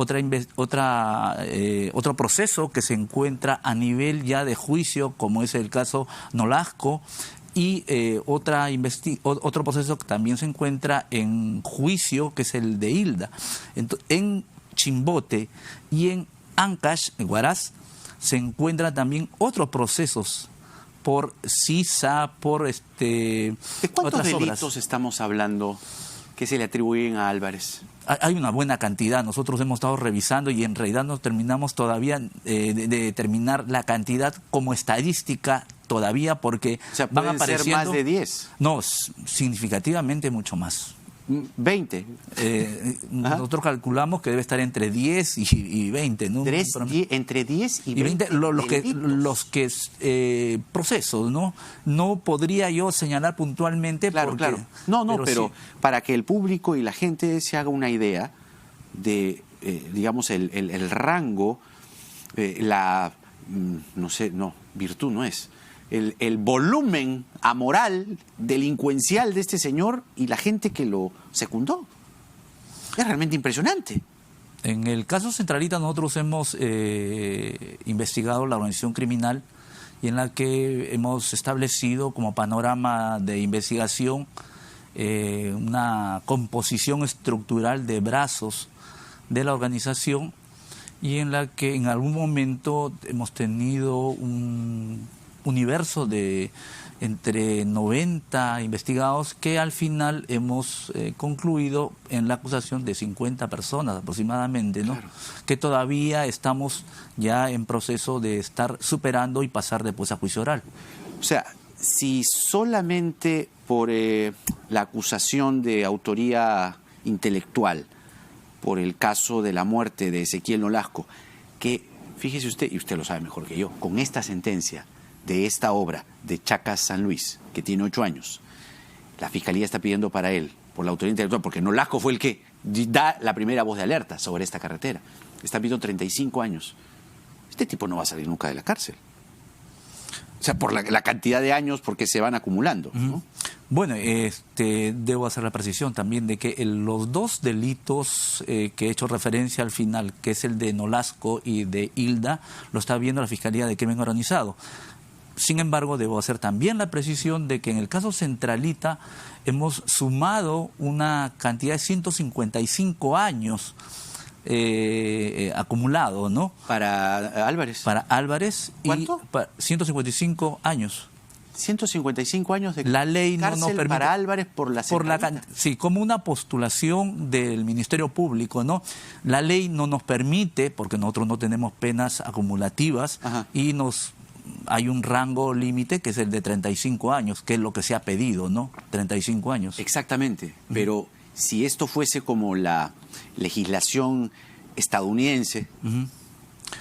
proceso que se encuentra a nivel ya de juicio, como es el caso Nolasco, y otro proceso que también se encuentra en juicio, que es el de Hilda. En Chimbote y en Ancash, en Huaraz, se encuentran también otros procesos por CISA, por ¿De cuántos otras delitos obras estamos hablando que se le atribuyen a Álvarez? Hay una buena cantidad. Nosotros hemos estado revisando y en realidad no terminamos todavía de determinar la cantidad como estadística todavía, porque o sea, van apareciendo ser más de 10. No, significativamente mucho más. 20. Nosotros calculamos que debe estar entre 10 y 20, ¿no? Entre 10 y 20. Los que procesos, ¿no? No podría yo señalar puntualmente. Claro, porque, claro. No, pero sí, para que el público y la gente se haga una idea de, digamos, el rango, virtud no es. El volumen amoral, delincuencial de este señor y la gente que lo secundó. Es realmente impresionante. En el caso Centralita nosotros hemos investigado la organización criminal y en la que hemos establecido como panorama de investigación una composición estructural de brazos de la organización y en la que en algún momento hemos tenido un universo de entre 90 investigados que al final hemos concluido en la acusación de 50 personas aproximadamente, ¿no? Claro. Que todavía estamos ya en proceso de estar superando y pasar después a juicio oral. O sea, si solamente por la acusación de autoría intelectual, por el caso de la muerte de Ezequiel Nolasco, que fíjese usted, y usted lo sabe mejor que yo, con esta sentencia de esta obra de Chacas San Luis, que tiene 8 años, la Fiscalía está pidiendo para él, por la autoría intelectual, porque Nolasco fue el que da la primera voz de alerta sobre esta carretera, está pidiendo 35 años. Este tipo no va a salir nunca de la cárcel. O sea, por la cantidad de años, porque se van acumulando, ¿no? Bueno, debo hacer la precisión también de que los dos delitos que he hecho referencia al final, que es el de Nolasco y de Hilda, lo está viendo la Fiscalía de Crimen Organizado. Sin embargo, debo hacer también la precisión de que en el caso Centralita hemos sumado una cantidad de 155 años acumulado, ¿no? Para Álvarez. Para Álvarez. ¿Cuánto? 155 años. 155 años de la ley cárcel no nos permite, para Álvarez por la centralita. Sí, como una postulación del Ministerio Público, ¿no? La ley no nos permite, porque nosotros no tenemos penas acumulativas, y hay un rango límite que es el de 35 años, que es lo que se ha pedido, ¿no? 35 años. Exactamente, pero si esto fuese como la legislación estadounidense,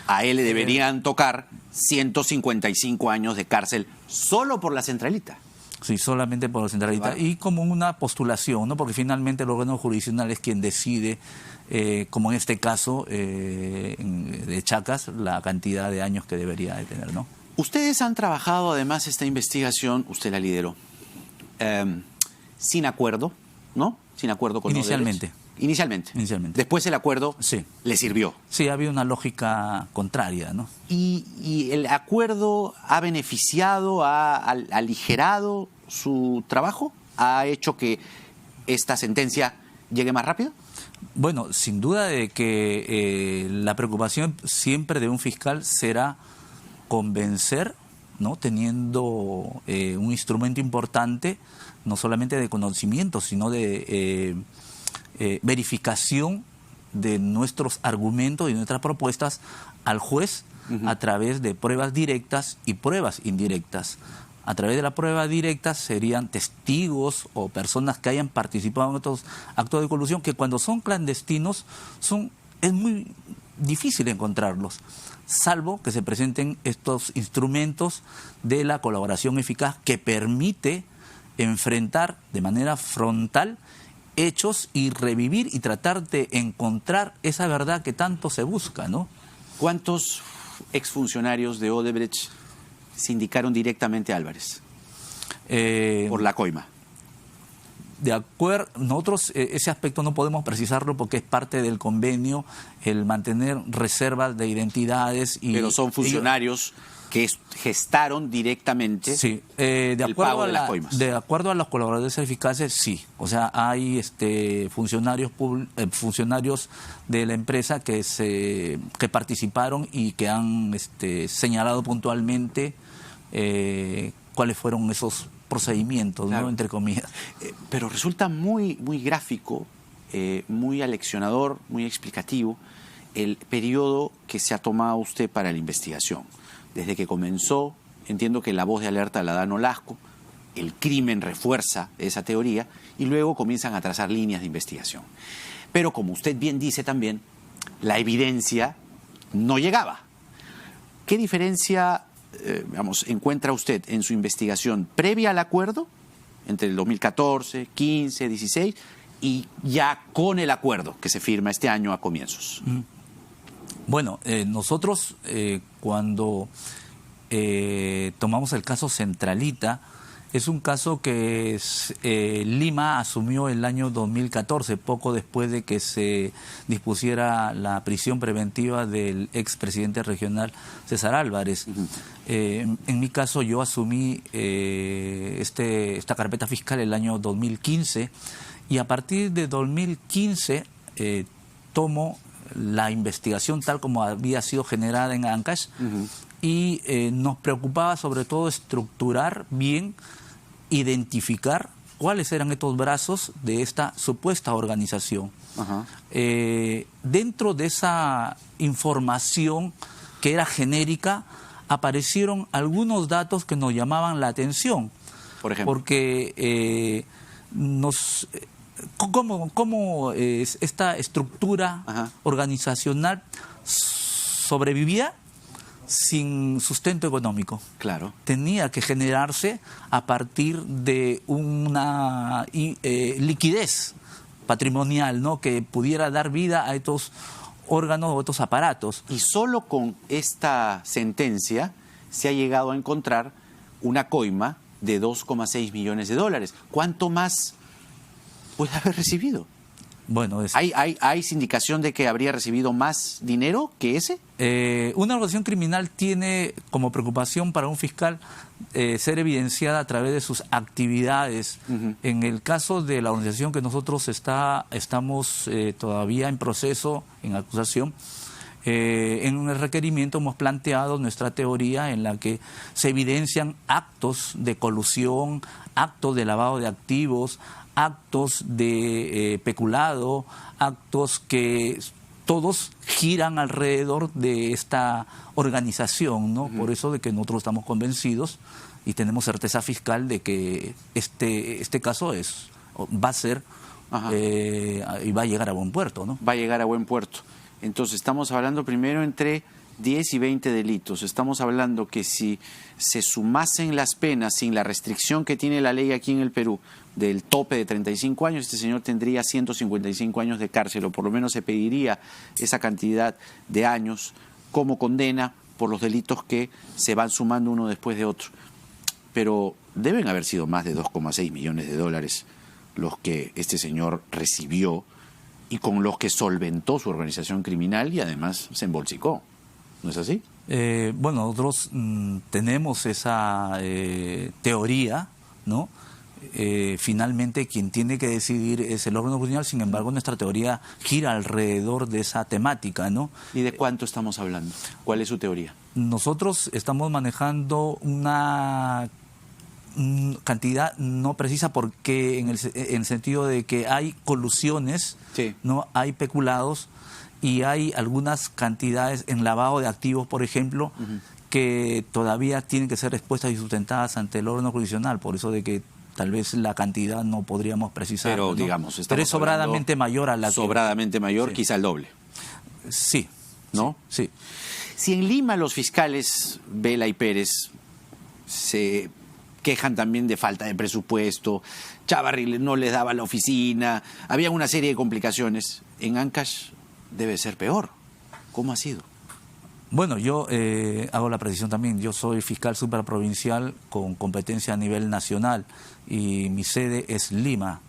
a él le deberían tocar 155 años de cárcel solo por la centralita. Sí, solamente por la centralita. Y como una postulación, ¿no? Porque finalmente el órgano jurisdiccional es quien decide, como en este caso de Chacas, la cantidad de años que debería de tener, ¿no? Ustedes han trabajado además esta investigación, usted la lideró, sin acuerdo, ¿no? Sin acuerdo con Inicialmente. Inicialmente. Después el acuerdo le sirvió. Sí, había una lógica contraria, ¿no? ¿Y el acuerdo ha beneficiado, ha aligerado su trabajo? ¿Ha hecho que esta sentencia llegue más rápido? Bueno, sin duda de que la preocupación siempre de un fiscal será convencer, ¿no? Teniendo un instrumento importante, no solamente de conocimiento, sino de verificación de nuestros argumentos y nuestras propuestas al juez a través de pruebas directas y pruebas indirectas. A través de la prueba directa serían testigos o personas que hayan participado en estos actos de colusión, que cuando son clandestinos es muy difícil encontrarlos, salvo que se presenten estos instrumentos de la colaboración eficaz que permite enfrentar de manera frontal hechos y revivir y tratar de encontrar esa verdad que tanto se busca, ¿no? ¿Cuántos exfuncionarios de Odebrecht sindicaron directamente a Álvarez por la coima? De acuerdo, nosotros ese aspecto no podemos precisarlo porque es parte del convenio el mantener reservas de identidades. Pero son funcionarios que gestaron directamente el pago de las coimas. De acuerdo a los colaboradores eficaces, sí. O sea, hay funcionarios de la empresa que participaron y que han señalado puntualmente cuáles fueron esos procedimientos, claro, ¿no? Entre comillas. Pero resulta muy, muy gráfico, muy aleccionador, muy explicativo el periodo que se ha tomado usted para la investigación. Desde que comenzó, entiendo que la voz de alerta la da Nolasco, el crimen refuerza esa teoría y luego comienzan a trazar líneas de investigación. Pero como usted bien dice también, la evidencia no llegaba. ¿Qué diferencia encuentra usted en su investigación previa al acuerdo, entre el 2014, 15, 16, y ya con el acuerdo que se firma este año a comienzos? Bueno, nosotros cuando tomamos el caso Centralita, es un caso que Lima asumió el año 2014, poco después de que se dispusiera la prisión preventiva del expresidente regional César Álvarez. En mi caso yo asumí esta carpeta fiscal el año 2015 y a partir de 2015 tomo la investigación tal como había sido generada en Ancash y nos preocupaba sobre todo estructurar bien, identificar cuáles eran estos brazos de esta supuesta organización. Dentro de esa información que era genérica aparecieron algunos datos que nos llamaban la atención. Por ejemplo. Porque ¿Cómo esta estructura organizacional sobrevivía sin sustento económico? Claro. Tenía que generarse a partir de una liquidez patrimonial, ¿no? Que pudiera dar vida a estos órganos o estos aparatos. Y solo con esta sentencia se ha llegado a encontrar una coima de $2,6 millones. ¿Cuánto más puede haber recibido? Bueno, ¿Hay sindicación de que habría recibido más dinero que ese? Una organización criminal tiene como preocupación para un fiscal ser evidenciada a través de sus actividades. En el caso de la organización que nosotros estamos todavía en proceso, en acusación, en el requerimiento hemos planteado nuestra teoría en la que se evidencian actos de colusión, actos de lavado de activos, actos de peculado, actos que todos giran alrededor de esta organización, ¿no? Por eso de que nosotros estamos convencidos y tenemos certeza fiscal de que este caso va a ser y va a llegar a buen puerto, ¿no? Va a llegar a buen puerto. Entonces estamos hablando primero entre 10 y 20 delitos. Estamos hablando que si se sumasen las penas sin la restricción que tiene la ley aquí en el Perú del tope de 35 años, este señor tendría 155 años de cárcel, o por lo menos se pediría esa cantidad de años como condena por los delitos que se van sumando uno después de otro. Pero deben haber sido más de 2,6 millones de dólares los que este señor recibió y con los que solventó su organización criminal y además se embolsicó. ¿No es así? Bueno, nosotros tenemos esa teoría, ¿no? Finalmente quien tiene que decidir es el órgano judicial, sin embargo nuestra teoría gira alrededor de esa temática, ¿no? ¿Y de cuánto estamos hablando? ¿Cuál es su teoría? Nosotros estamos manejando una cantidad no precisa porque en el sentido de que hay colusiones, sí, ¿no? Hay peculados y hay algunas cantidades en lavado de activos, por ejemplo, que todavía tienen que ser expuestas y sustentadas ante el órgano jurisdiccional, por eso de que tal vez la cantidad no podríamos precisar. Pero, ¿no? digamos, pero es sobradamente mayor a la sobradamente mayor, sí, quizá el doble. Sí. ¿No? Sí. Si en Lima los fiscales Vela y Pérez se quejan también de falta de presupuesto, Chávarri no les daba la oficina, había una serie de complicaciones, en Ancash debe ser peor. ¿Cómo ha sido? Bueno, yo hago la precisión también. Yo soy fiscal supraprovincial con competencia a nivel nacional y mi sede es Lima.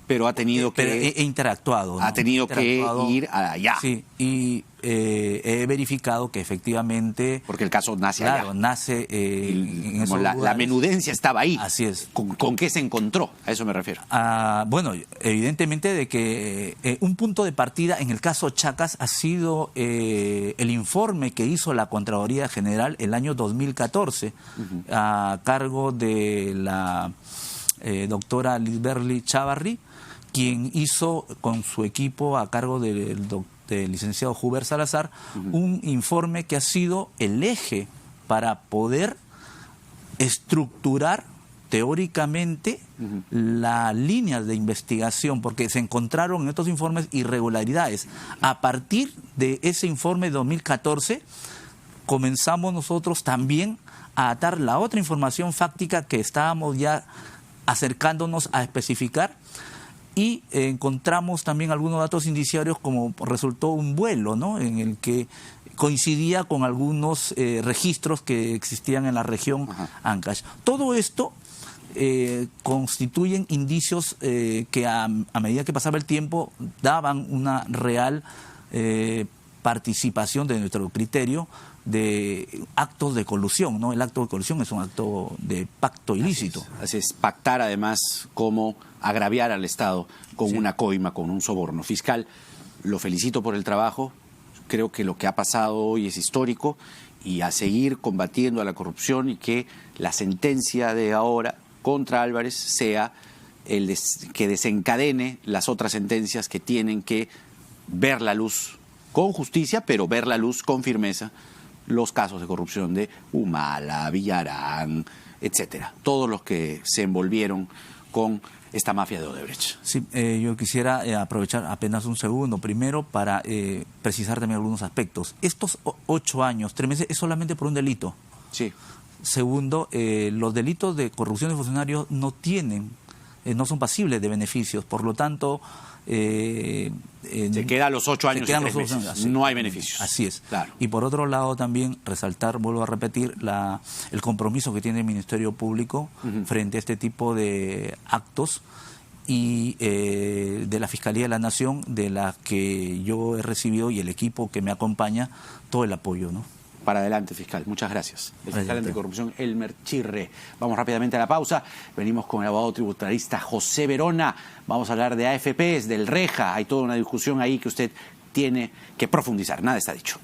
Pero ha tenido que... he interactuado. Ha tenido que ir allá. Sí, y he verificado que efectivamente... Porque el caso nace allá. Claro, nace en esos lugares. La menudencia estaba ahí. Así es. ¿Con qué se encontró? A eso me refiero. Bueno, evidentemente de que un punto de partida en el caso Chacas ha sido el informe que hizo la Contraloría General el año 2014 a cargo de la doctora Lisberly Chávarri, quien hizo con su equipo a cargo del licenciado Huber Salazar un informe que ha sido el eje para poder estructurar teóricamente la línea de investigación, porque se encontraron en estos informes irregularidades. A partir de ese informe de 2014 comenzamos nosotros también a atar la otra información fáctica que estábamos ya acercándonos a especificar, y encontramos también algunos datos indiciarios, como resultó un vuelo, ¿no?, en el que coincidía con algunos registros que existían en la región Ancash. Todo esto constituyen indicios que a medida que pasaba el tiempo daban una real participación de nuestro criterio de actos de colusión, ¿no? El acto de colusión es un acto de pacto ilícito. Así es, pactar además como agraviar al Estado con una coima, con un soborno fiscal. Lo felicito por el trabajo, creo que lo que ha pasado hoy es histórico y a seguir combatiendo a la corrupción, y que la sentencia de ahora contra Álvarez sea que desencadene las otras sentencias que tienen que ver la luz con justicia, pero ver la luz con firmeza, los casos de corrupción de Humala, Villarán, etcétera, todos los que se envolvieron con esta mafia de Odebrecht. Sí, yo quisiera aprovechar apenas un segundo, primero para precisar también algunos aspectos. Estos 8 años, 3 meses, es solamente por un delito. Sí. Segundo, los delitos de corrupción de funcionarios no son pasibles de beneficios, por lo tanto... se queda a los 8 años y 3 meses. Así, no hay beneficios. Así es. Claro. Y por otro lado también resaltar, vuelvo a repetir, el compromiso que tiene el Ministerio Público frente a este tipo de actos, y de la Fiscalía de la Nación, de la que yo he recibido y el equipo que me acompaña, todo el apoyo, ¿no? Para adelante, fiscal. Muchas gracias. El fiscal anticorrupción, Elmer Chirre. Vamos rápidamente a la pausa. Venimos con el abogado tributarista José Verona. Vamos a hablar de AFPs, del REJA. Hay toda una discusión ahí que usted tiene que profundizar. Nada está dicho.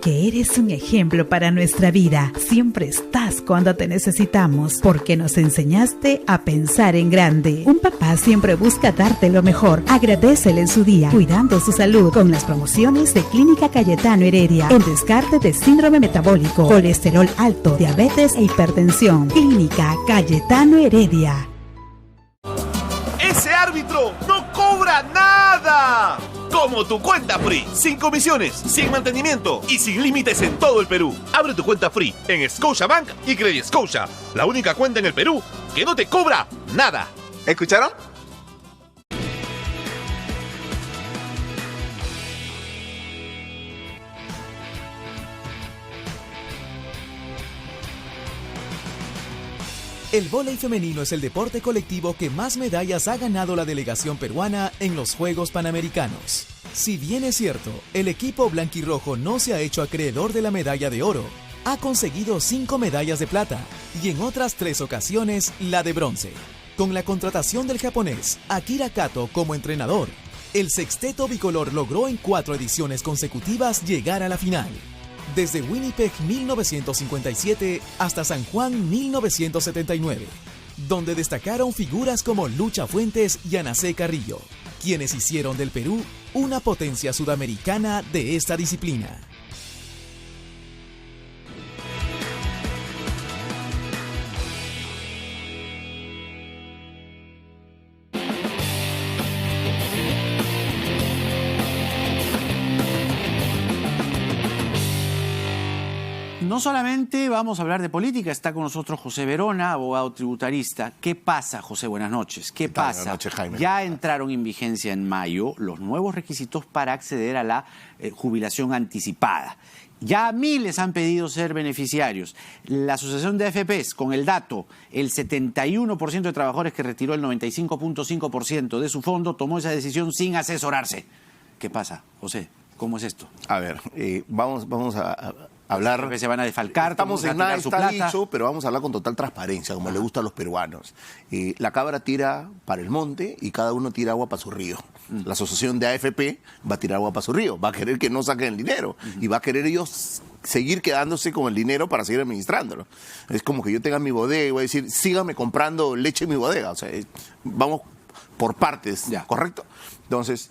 Que eres un ejemplo para nuestra vida. Siempre estás cuando te necesitamos, porque nos enseñaste a pensar en grande. Un papá siempre busca darte lo mejor. Agradécele en su día, cuidando su salud con las promociones de Clínica Cayetano Heredia. En descarte de síndrome metabólico, colesterol alto, diabetes e hipertensión. Clínica Cayetano Heredia. ¡Ese árbitro no cobra nada! Como tu cuenta Free, sin comisiones, sin mantenimiento y sin límites en todo el Perú. Abre tu cuenta Free en Scotiabank y Credit Scotia, la única cuenta en el Perú que no te cobra nada. ¿Escucharon? El vóley femenino es el deporte colectivo que más medallas ha ganado la delegación peruana en los Juegos Panamericanos. Si bien es cierto, el equipo blanquirrojo no se ha hecho acreedor de la medalla de oro, ha conseguido 5 medallas de plata y en otras 3 ocasiones la de bronce. Con la contratación del japonés Akira Kato como entrenador, el sexteto bicolor logró en 4 ediciones consecutivas llegar a la final. Desde Winnipeg 1957 hasta San Juan 1979, donde destacaron figuras como Lucha Fuentes y Anacé Carrillo, quienes hicieron del Perú una potencia sudamericana de esta disciplina. No solamente vamos a hablar de política, está con nosotros José Verona, abogado tributarista. ¿Qué pasa, José? Buenas noches. ¿Qué pasa? Buenas noches, Jaime. Ya entraron en vigencia en mayo los nuevos requisitos para acceder a la jubilación anticipada. Ya miles han pedido ser beneficiarios. La Asociación de AFPs, con el dato, el 71% de trabajadores que retiró el 95.5% de su fondo tomó esa decisión sin asesorarse. ¿Qué pasa, José? ¿Cómo es esto? A ver, vamos a hablar. Se van a desfalcar. Estamos en nada está dicho, pero vamos a hablar con total transparencia, como le gusta a los peruanos. La cabra tira para el monte y cada uno tira agua para su río. La asociación de AFP va a tirar agua para su río, va a querer que no saquen el dinero y va a querer ellos seguir quedándose con el dinero para seguir administrándolo. Es como que yo tenga mi bodega y voy a decir, sígame comprando leche en mi bodega. O sea, vamos por partes, ¿correcto? Entonces,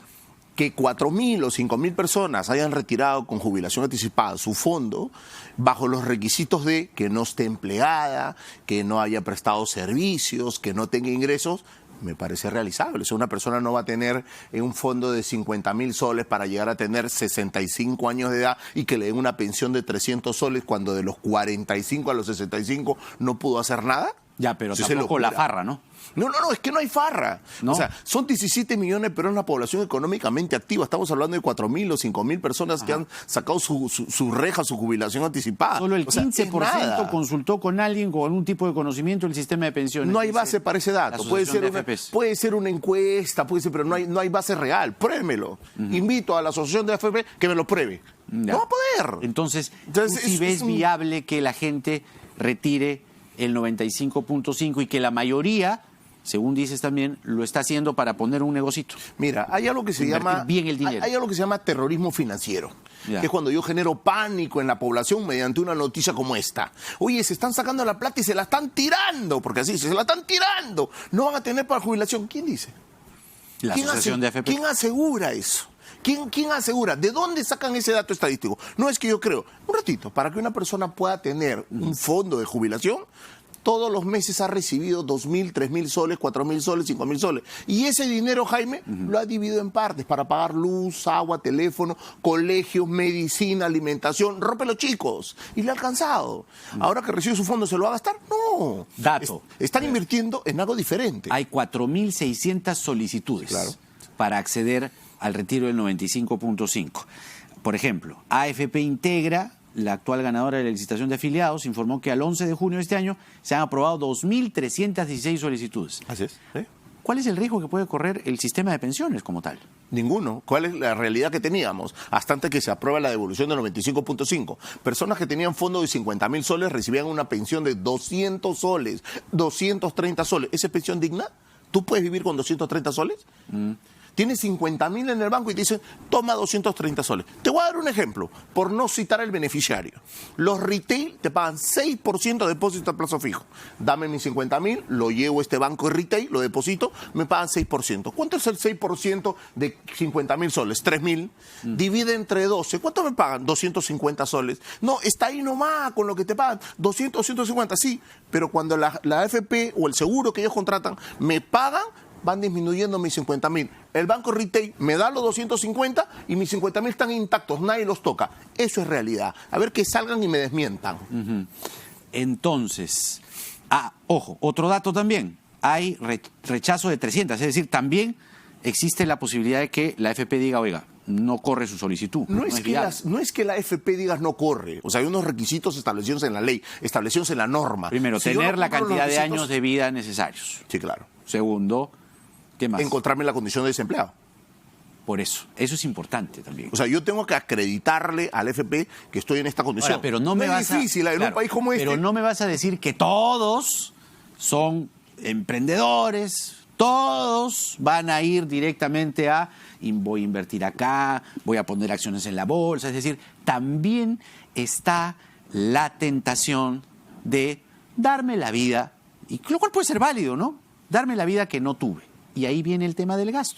que 4.000 o 5.000 personas hayan retirado con jubilación anticipada su fondo bajo los requisitos de que no esté empleada, que no haya prestado servicios, que no tenga ingresos, me parece realizable. O sea, una persona no va a tener un fondo de 50.000 soles para llegar a tener 65 años de edad y que le den una pensión de 300 soles cuando de los 45 a los 65 no pudo hacer nada. Ya, pero tampoco la farra, ¿no? No, es que no hay farra. ¿No? O sea, son 17 millones, pero es una población económicamente activa. Estamos hablando de 4.000 o 5.000 personas que han sacado su reja, su jubilación anticipada. Solo el 15% consultó con alguien con algún tipo de conocimiento del sistema de pensiones. No hay base para ese dato. Puede ser una encuesta, pero no hay base real. Pruébemelo. Invito a la asociación de AFP que me lo pruebe. No va a poder. Entonces ¿tú sí ves viable que la gente retire el 95.5 y que la mayoría, según dices también, lo está haciendo para poner un negocito? Mira, hay algo que se llama bien el dinero. Hay algo que se llama terrorismo financiero, que es cuando yo genero pánico en la población mediante una noticia como esta. Oye, se están sacando la plata y se la están tirando, porque así se la están tirando. No van a tener para jubilación. ¿Quién dice? La asociación de AFP. ¿Quién asegura eso? ¿Quién asegura? ¿De dónde sacan ese dato estadístico? No es que yo creo. Un ratito, para que una persona pueda tener un fondo de jubilación, todos los meses ha recibido 2.000, 3.000 soles, 4.000 soles, 5.000 soles. Y ese dinero, Jaime, lo ha dividido en partes para pagar luz, agua, teléfono, colegios, medicina, alimentación, ropa a los chicos. Y le ha alcanzado. Ahora que recibe su fondo, ¿se lo va a gastar? No. Dato. Están invirtiendo en algo diferente. Hay 4.600 solicitudes para acceder al retiro del 95.5. Por ejemplo, AFP Integra, la actual ganadora de la licitación de afiliados, informó que al 11 de junio de este año se han aprobado 2.316 solicitudes. Así es. ¿Sí? ¿Cuál es el riesgo que puede correr el sistema de pensiones como tal? Ninguno. ¿Cuál es la realidad que teníamos? Hasta antes que se apruebe la devolución del 95.5. Personas que tenían fondo de 50.000 soles recibían una pensión de 200 soles, 230 soles. ¿Esa es pensión digna? ¿Tú puedes vivir con 230 soles? Tienes 50.000 en el banco y te dicen, toma 230 soles. Te voy a dar un ejemplo, por no citar al beneficiario. Los retail te pagan 6% de depósito a plazo fijo. Dame mis 50.000, lo llevo a este banco de retail, lo deposito, me pagan 6%. ¿Cuánto es el 6% de 50.000 soles? 3.000. Divide entre 12. ¿Cuánto me pagan? 250 soles. No, está ahí nomás con lo que te pagan. 200, 250, sí. Pero cuando la AFP o el seguro que ellos contratan me pagan, van disminuyendo mis 50.000. El banco retail me da los 250 y mis 50.000 están intactos, nadie los toca. Eso es realidad. A ver que salgan y me desmientan. Entonces, ojo, otro dato también. Hay rechazo de 300, es decir, también existe la posibilidad de que la AFP diga, oiga, no corre su solicitud. No es que la AFP digas no corre. O sea, hay unos requisitos establecidos en la ley, establecidos en la norma. Primero, si tener la cantidad de años de vida necesarios. Sí, claro. Segundo, ¿qué más? Encontrarme en la condición de desempleado. Por eso es importante también. O sea, yo tengo que acreditarle al AFP que estoy en esta condición. Ahora, pero no me vas es difícil en un país como este. Pero no me vas a decir que todos son emprendedores, todos van a ir directamente voy a invertir acá, voy a poner acciones en la bolsa. Es decir, también está la tentación de darme la vida, y lo cual puede ser válido, ¿no? Darme la vida que no tuve. Y ahí viene el tema del gasto.